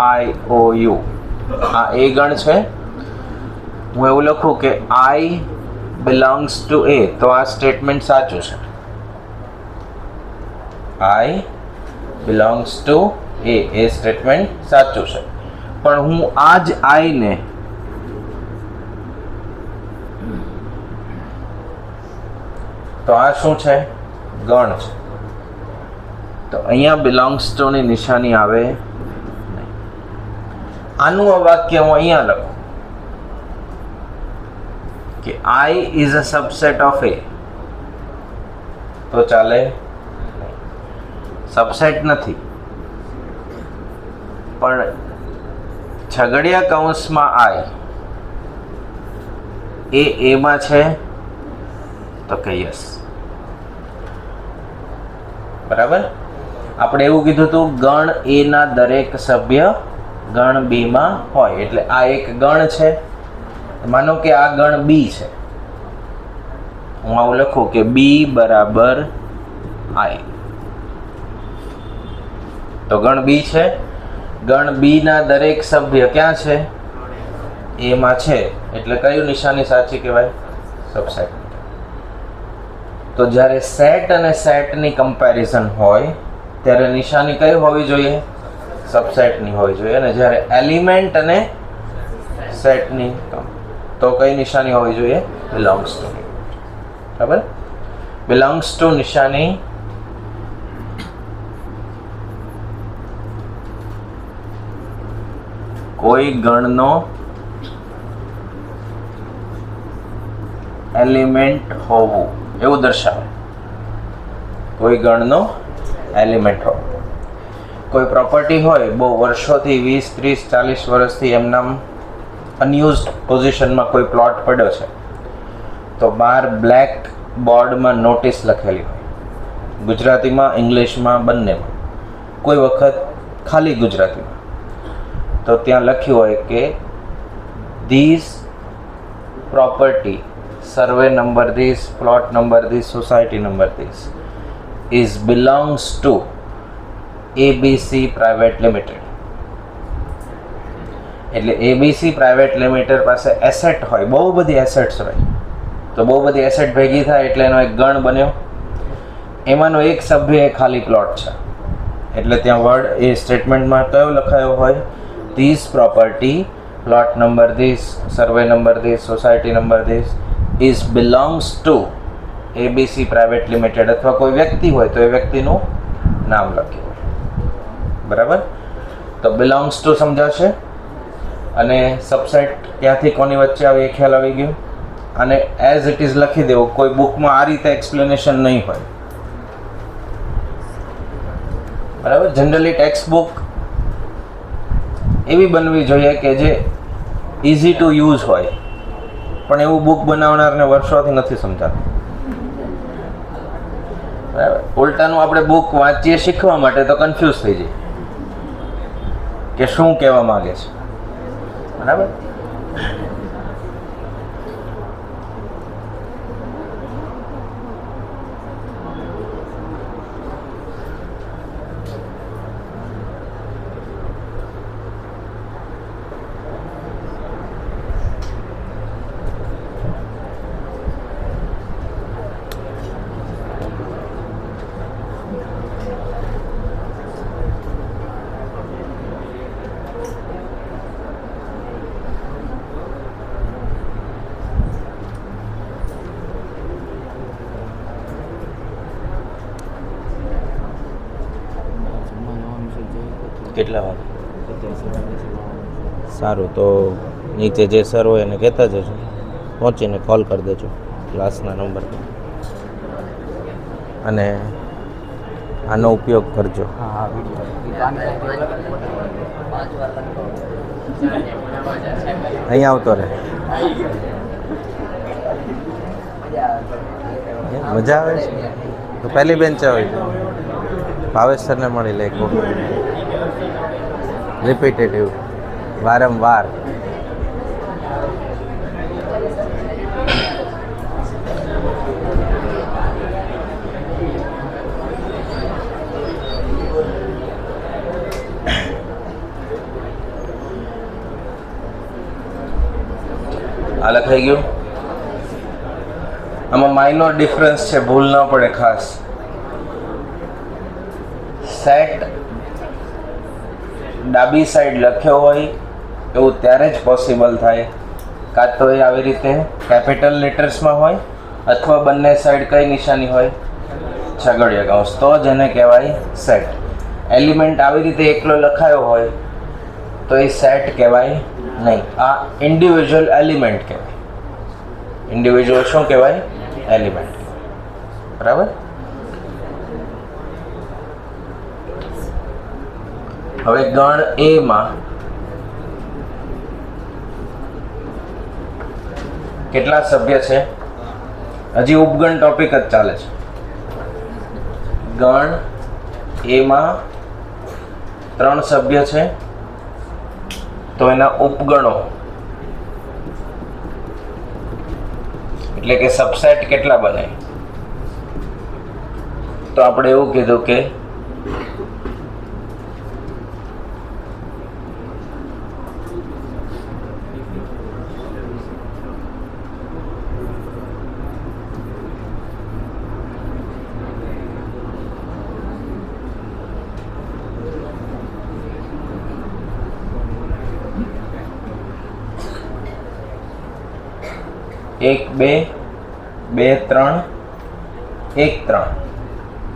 આઈ ઓ યુ. આ એ ગણ છે. હું એવું લખું કે આઈ બિલોંગ્સ ટુ એ, તો આ સ્ટેટમેન્ટ સાચું છે. આઈ બિલોંગ્સ ટુ એ, એ સ્ટેટમેન્ટ સાચું છે. પણ હું આ જ આઈ ને તો આ શું છે? ગણ છે. તો અહીંયા બિલોંગ્સ ટુ ની નિશાની આવે નહીં. આનું આ વાક્ય હું અહીંયા લખું કે I is a subset of A, તો ચાલે? સબસેટ નથી, પણ છગડિયા કૌંસમાં આઈ એ એમાં છે, તો કે યસ. બરાબર. આપણે એવું કીધું હતું ગણ એ ના દરેક સભ્ય ગણ બી માં હોય. એટલે આ એક ગણ છે. માનો કે આ ગણ બી છે. હું આવું લખું કે બી બરાબર આઈ, તો ગણ બી છે. ગણ બી ના દરેક સભ્ય ક્યાં છે? એમાં છે. એટલે કયું નિશાની સાચી કહેવાય? સબસેટ. તો જ્યારે સેટ અને સેટની કમ્પેરિઝન હોય ત્યારે નિશાની કઈ હોવી જોઈએ? સબસેટની હોવી જોઈએ. અને જ્યારે એલિમેન્ટ અને સેટની, તો કઈ નિશાની હોવી જોઈએ? Belongs to. બરાબર. બિલોંગ્સ ટુ નિશાની કોઈ ગણનો એલિમેન્ટ હોવું એવું દર્શાવે. કોઈ ગણનો એલિમેન્ટ હોવો. કોઈ પ્રોપર્ટી હોય બહુ વર્ષોથી, 20, 30, 40 વર્ષથી એમના અનયુઝડ પોઝિશનમાં કોઈ પ્લોટ પડ્યો છે, તો બહાર બ્લેક બોર્ડમાં નોટિસ લખેલી હોય, ગુજરાતીમાં, ઇંગ્લિશમાં, બંનેમાં. કોઈ વખત ખાલી ગુજરાતીમાં. તો ત્યાં લખ્યું હોય કે this property, survey number this, plot number this, society number this is belongs to ABC private limited. એટલે એબીસી પ્રાઇવેટ લિમિટેડ પાસે એસેટ હોય, બહુ બધી એસેટ્સ હોય. તો બહુ બધી એસેટ ભેગી થાય એટલે એનો એક ગણ બન્યો. એમાંનો એક સભ્ય એ ખાલી પ્લોટ છે. એટલે ત્યાં વર્ડ એ સ્ટેટમેન્ટમાં કયો લખાયો હોય? This property, plot number this, survey number this, society number this is belongs to ABC private limited. અથવા કોઈ વ્યક્તિ હોય તો એ વ્યક્તિનું નામ લખ્યું હોય. બરાબર. તો બિલોંગ્સ ટુ સમજાશે. અને સબસેટ ક્યાંથી કોની વચ્ચે આવે એ ખ્યાલ આવી ગયો. અને એઝ ઇટ ઇઝ લખી દેવું. કોઈ બુકમાં આ રીતે એક્સપ્લેનેશન નહીં હોય. બરાબર. જનરલી ટેક્સ્ટ બુક એવી બનવી જોઈએ કે જે ઇઝી ટુ યુઝ હોય, પણ એવું બુક બનાવનારને વર્ષોથી નથી સમજાતું. બરાબર. ઉલટાનું આપણે બુક વાંચીએ શીખવા માટે તો કન્ફ્યુઝ થઈ જઈએ કે શું કહેવા માંગે છે. બરાબર. કેટલા વાગે? સારું, તો નીચે જે સર હોય એને કહેતા જજો, પહોંચીને કોલ કરી દેજો ક્લાસના નંબર પર, અને આનો ઉપયોગ કરજો. અહીંયા આવતો રહે. મજા આવે છે તો પહેલી બેન્ચે હોય. ભાવેશ સરને મળી લે, રિપીટેટિવ, વારંવાર. આ લખાઈ ગયું. આમાં માઇનોર ડિફરન્સ છે, ભૂલ ન પડે ખાસ. સેટ ડાબી સાઈડ લખ્યો હોય એવું ત્યારે જ પોસિબલ થાય, કાં તો એ આવી રીતે કેપિટલ લેટર્સમાં હોય, અથવા બંને સાઈડ કઈ નિશાની હોય? છગડીયા કૌંસ. તો જ એને કહેવાય સેટ. એલિમેન્ટ આવી રીતે એકલો લખાયો હોય તો એ સેટ કહેવાય નહીં. આ ઇન્ડિવિજ્યુઅલ એલિમેન્ટ કહેવાય. ઇન્ડિવિજ્યુઅલ શું કહેવાય? એલિમેન્ટ. બરાબર. હવે ગણ એ માં કેટલા સભ્ય છે? હજી ઉપગણ ટોપિક જ ચાલે છે. ગણ એ માં 3 સભ્ય છે, તો એના ઉપગણો એટલે કે સબસેટ કેટલા બને? તો આપણે એવું કીધું કે એક બે, 2 3, 1 3,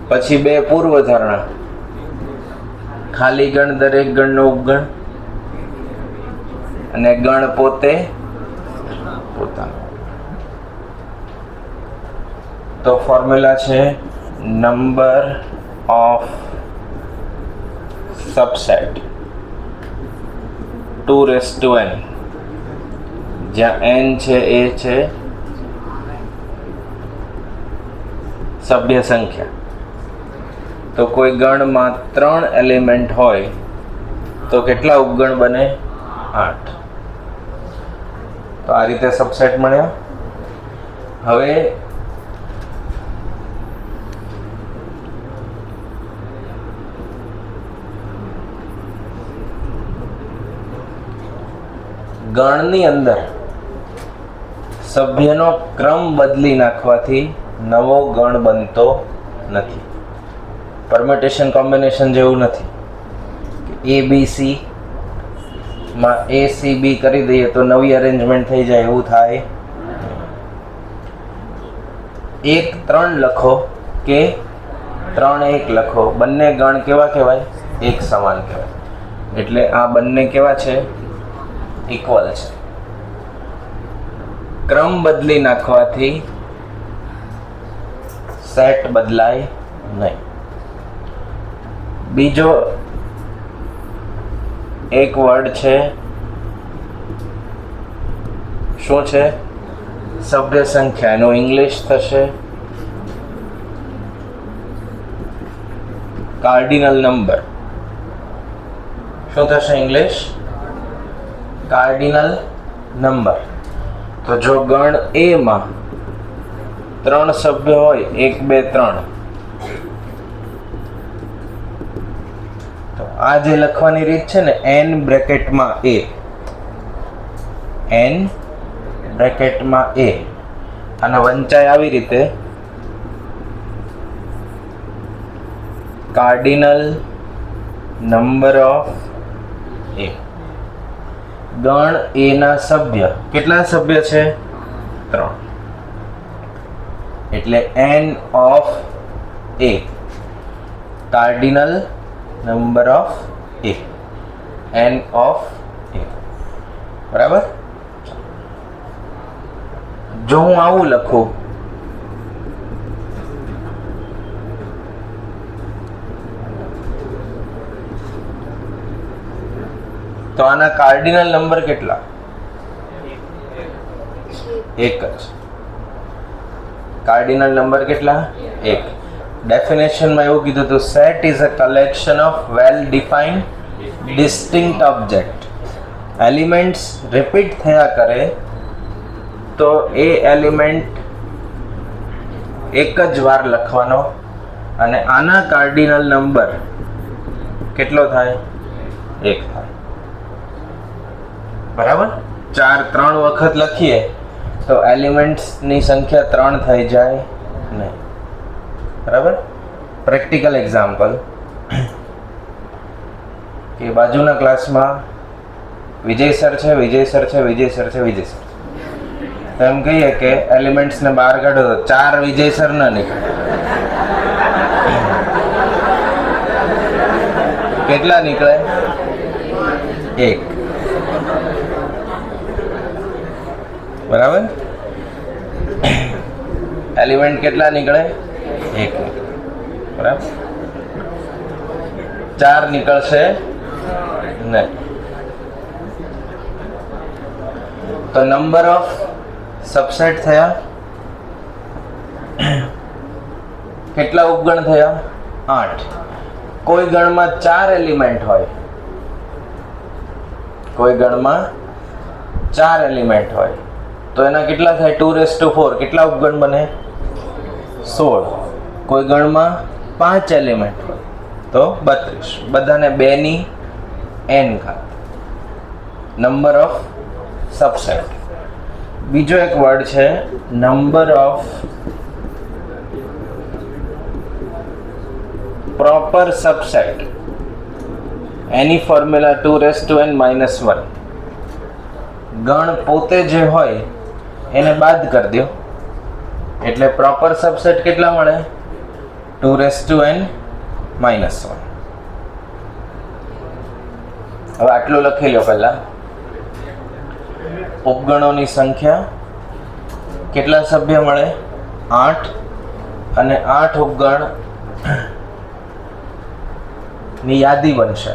પછી 2 પૂર્વધારણા, ખાલી ગણ દરેક ગણનો ઉપગણ, અને ગણ પોતે પોતાનો. તો ફોર્મ્યુલા છે નંબર ઓફ સબસેટ 2n, જ્યાં n છે એ છે સભ્ય સંખ્યા. તો કોઈ ગણમાં 3 એલિમેન્ટ હોય તો કેટલા ઉપગણ બને? 8. તો આ રીતે સબસેટ મળ્યા. હવે ગણની અંદર સભ્યનો ક્રમ બદલી નાખવાથી નવો ગણ બનતો નથી. પરમ્યુટેશન કોમ્બિનેશન જેવું નથી. ABC માં ACB કરી દઈએ તો નવી અરેન્જમેન્ટ થઈ જાય, એવું થાય. 1 3 લખો કે 3 1 લખો, બંને ગણ કેવા કહેવાય? એક સમાન કહેવાય. એટલે આ બંને કેવા છે? ઇક્વલ છે. ક્રમ બદલી નાખવાથી સેટ બદલાય નહીં. બીજો એક વર્ડ છે, શું છે? સભ્ય સંખ્યા. એનું ઇંગ્લિશ થશે કાર્ડિનલ નંબર. શું થશે ઇંગ્લિશ? Cardinal number. તો જો ગણ એ માં 3 સભ્ય હોય, 1 2 3, તો આ જે લખવાની રીત છે ને, n બ્રેકેટમાં a, n બ્રેકેટમાં a, અને વંચાય આવી રીતે કાર્ડિનલ નંબર ઓફ a. ગણ એ ના સભ્ય કેટલા સભ્ય છે? 3. એટલે n of a cardinal number of A, n of A. બરાબર. જો હું આવું લખું તો આના કાર્ડિનલ નંબર કેટલા? એક જ. કાર્ડિનલ નંબર કેટલા? એક. ડેફિનેશનમાં એવું કીધું હતું, set is a collection of well defined distinct object. Elements repeat થયા કરે તો એ એલિમેન્ટ એક જ વાર લખવાનો, અને આના કાર્ડિનલ નંબર કેટલો થાય? એક થાય. બરાબર. 3 વખત લખીએ તો એલિમેન્ટ્સની સંખ્યા 3 થઈ જાય નહીં. બરાબર. પ્રેક્ટિકલ એક્ઝામ્પલ કે બાજુના ક્લાસમાં વિજય સર છે, વિજય સર છે, વિજય સર છે, વિજય સર. તો એમ કહીએ કે એલિમેન્ટ્સને બહાર કાઢો તો 4 વિજય સર ન નીકળે. કેટલા નીકળે? 1. બરાબર. એલિમેન્ટ કેટલા નીકળે? 1. બરાબર. 4 નીકળશે નહીં. તો નંબર ઓફ સબસેટ થયા કેટલા? ઉપગણ થયા 8. કોઈ ગણમાં 4 એલિમેન્ટ હોય, કોઈ ગણમાં 4 એલિમેન્ટ હોય તો એના કેટલા થાય? 2⁴. કેટલા ઉપગણ બને? 16. કોઈ ગણમાં 5 એલિમેન્ટ હોય તો 32. બધાને 2 ની n ઘાત. Number of subset. બીજો એક વર્ડ છે number of proper subset. Any formula 2n - 1. ગણ પોતે જે હોય એને બાદ કરી દો એટલે પ્રોપર સબસેટ કેટલા મળે? 2n - 1. હવે આટલું લખી લો. પહેલા ઉપગણોની સંખ્યા કેટલા સભ્ય મળે? 8. અને 8 ઉપગણ ની યાદી બનશે.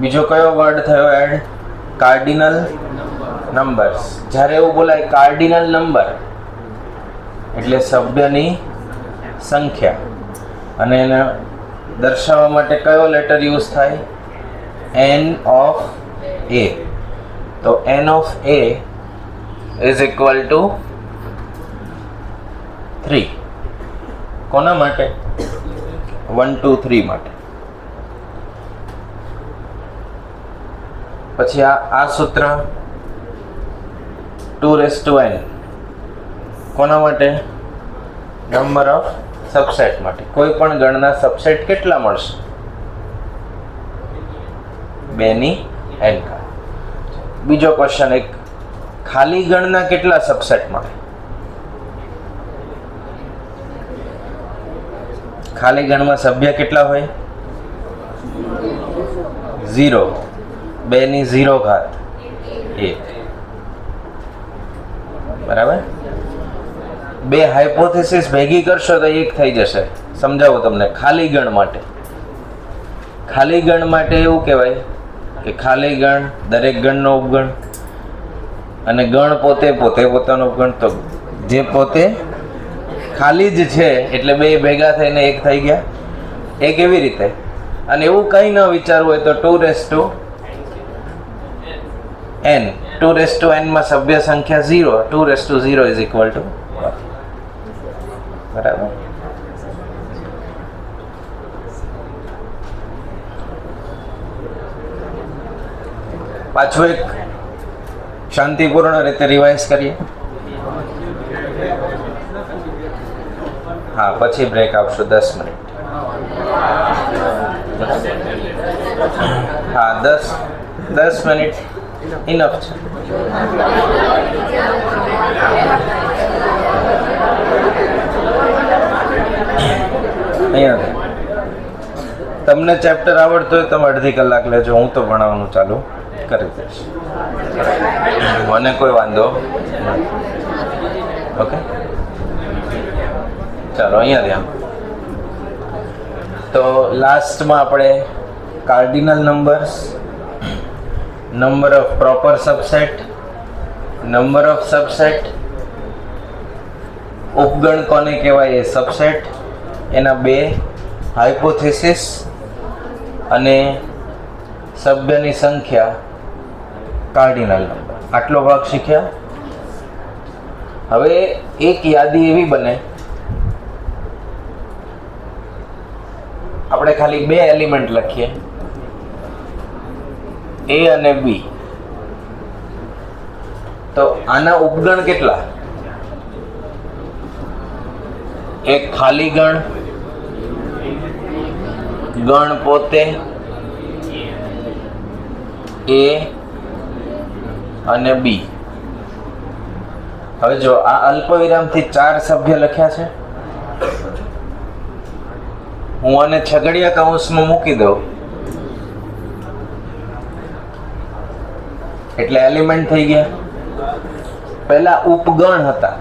બીજો કયો વર્ડ થયો એડ? Cardinal numbers. જ્યારે એવું બોલાય કાર્ડિનલ નંબર એટલે સભ્યની સંખ્યા, અને એને દર્શાવવા માટે કયો લેટર યુઝ થાય? n of a. તો n of a is equal to 3. કોના માટે? 1 2 3 માટે. પછી આ સૂત્ર 2n કોના માટે? નંબર ઓફ સબસેટ માટે. કોઈ પણ ગણના સબસેટ કેટલા મળશે? 2 ની n ઘાત. બીજો ક્વેશ્ચન, એક ખાલી ગણના કેટલા સબસેટ મળે? ખાલી ગણમાં સભ્ય કેટલા હોય? 0. 2 ની 0 ઘાત 1. બરાબર. 2 હાઇપોથેસિસ ભેગી કરશો તો 1 થઈ જશે. સમજાવું તમને. ખાલી ગણ માટે, ખાલી ગણ માટે એવું કહેવાય કે ખાલી ગણ દરેક ગણનો ઉપગણ, અને ગણ પોતે પોતાનો ઉપગણ. તો જે પોતે ખાલી જ છે એટલે 2 ભેગા થઈને 1 થઈ ગયા. એ કેવી રીતે? અને એવું કંઈ ન વિચારવું હોય તો 2n. 2n માં સભ્ય સંખ્યા 0. 2 ઇઝ ઇક્વલ ટુ 1. બરાબર. પાછું એક શાંતિપૂર્ણ રીતે રિવાઇઝ કરીએ. હા, પછી બ્રેક આપશું 10 મિનિટ. હા, 10 મિનિટ ઇનફ છે. અહીંયા તમને તમને ચેપ્ટર આવડતું હોય તમે અડધી કલાક લેજો, હું તો ભણાવવાનું ચાલુ કરી દઈશ, મને કોઈ વાંધો નથી. ઓકે, ચાલો અહીંયા ધ્યાન. તો લાસ્ટમાં આપણે cardinal numbers, number of proper subset, number of subset, ઉપગણ કોને કહેવાય એ સબસેટ, એના બે હાઇપોથેસિસ અને સભ્યની સંખ્યા કાર્ડિનલ નંબર. આટલો ભાગ શીખ્યા. હવે એક યાદી એવી બને, આપણે ખાલી બે એલિમેન્ટ લખીએ, એ અને બી. તો આના ઉપગણ કેટલા? એક ખાલી ગણ, ગણ પોતે, એ અને બી. હવે જો આ અલ્પવિરામથી 4 સભ્ય લખ્યા છે, હું આને છગડીયા કૌંસમાં મૂકી દઉં એટલે એલિમેન્ટ થઈ ગયા. પહેલા ઉપગણ હતા,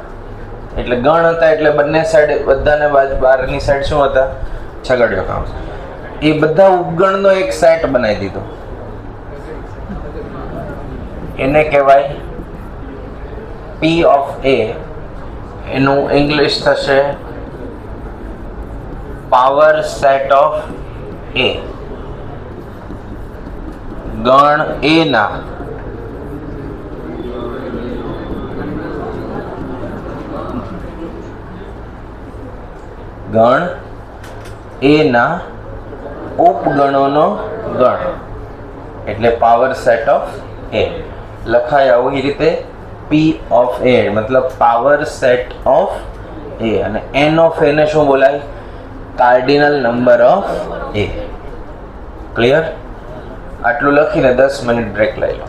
એટલે ગણ હતા એટલે બંને સાઈડ, બધાને બહારની સાઈડ શું હતા? છગડીયો કૌંસ. એ બધા ઉપગણનો એક સેટ બનાવી દીધો, એને કહેવાય P of A. એનું ઇંગ્લિશ થશે પાવર સેટ ઓફ A. ગણ A ના ગણ A ના ઉપગણોનો ગણ એટલે પાવર સેટ ઓફ A. લખાય આવી રીતે P of A મતલબ પાવર સેટ ઓફ A, અને N of A ને શું બોલાય? Cardinal number of A. Clear? આટલું લખીને 10 મિનિટ બ્રેક લઈ લો.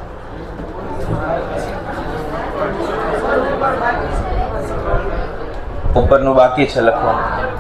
ઉપરનું બાકી છે લખવાનું.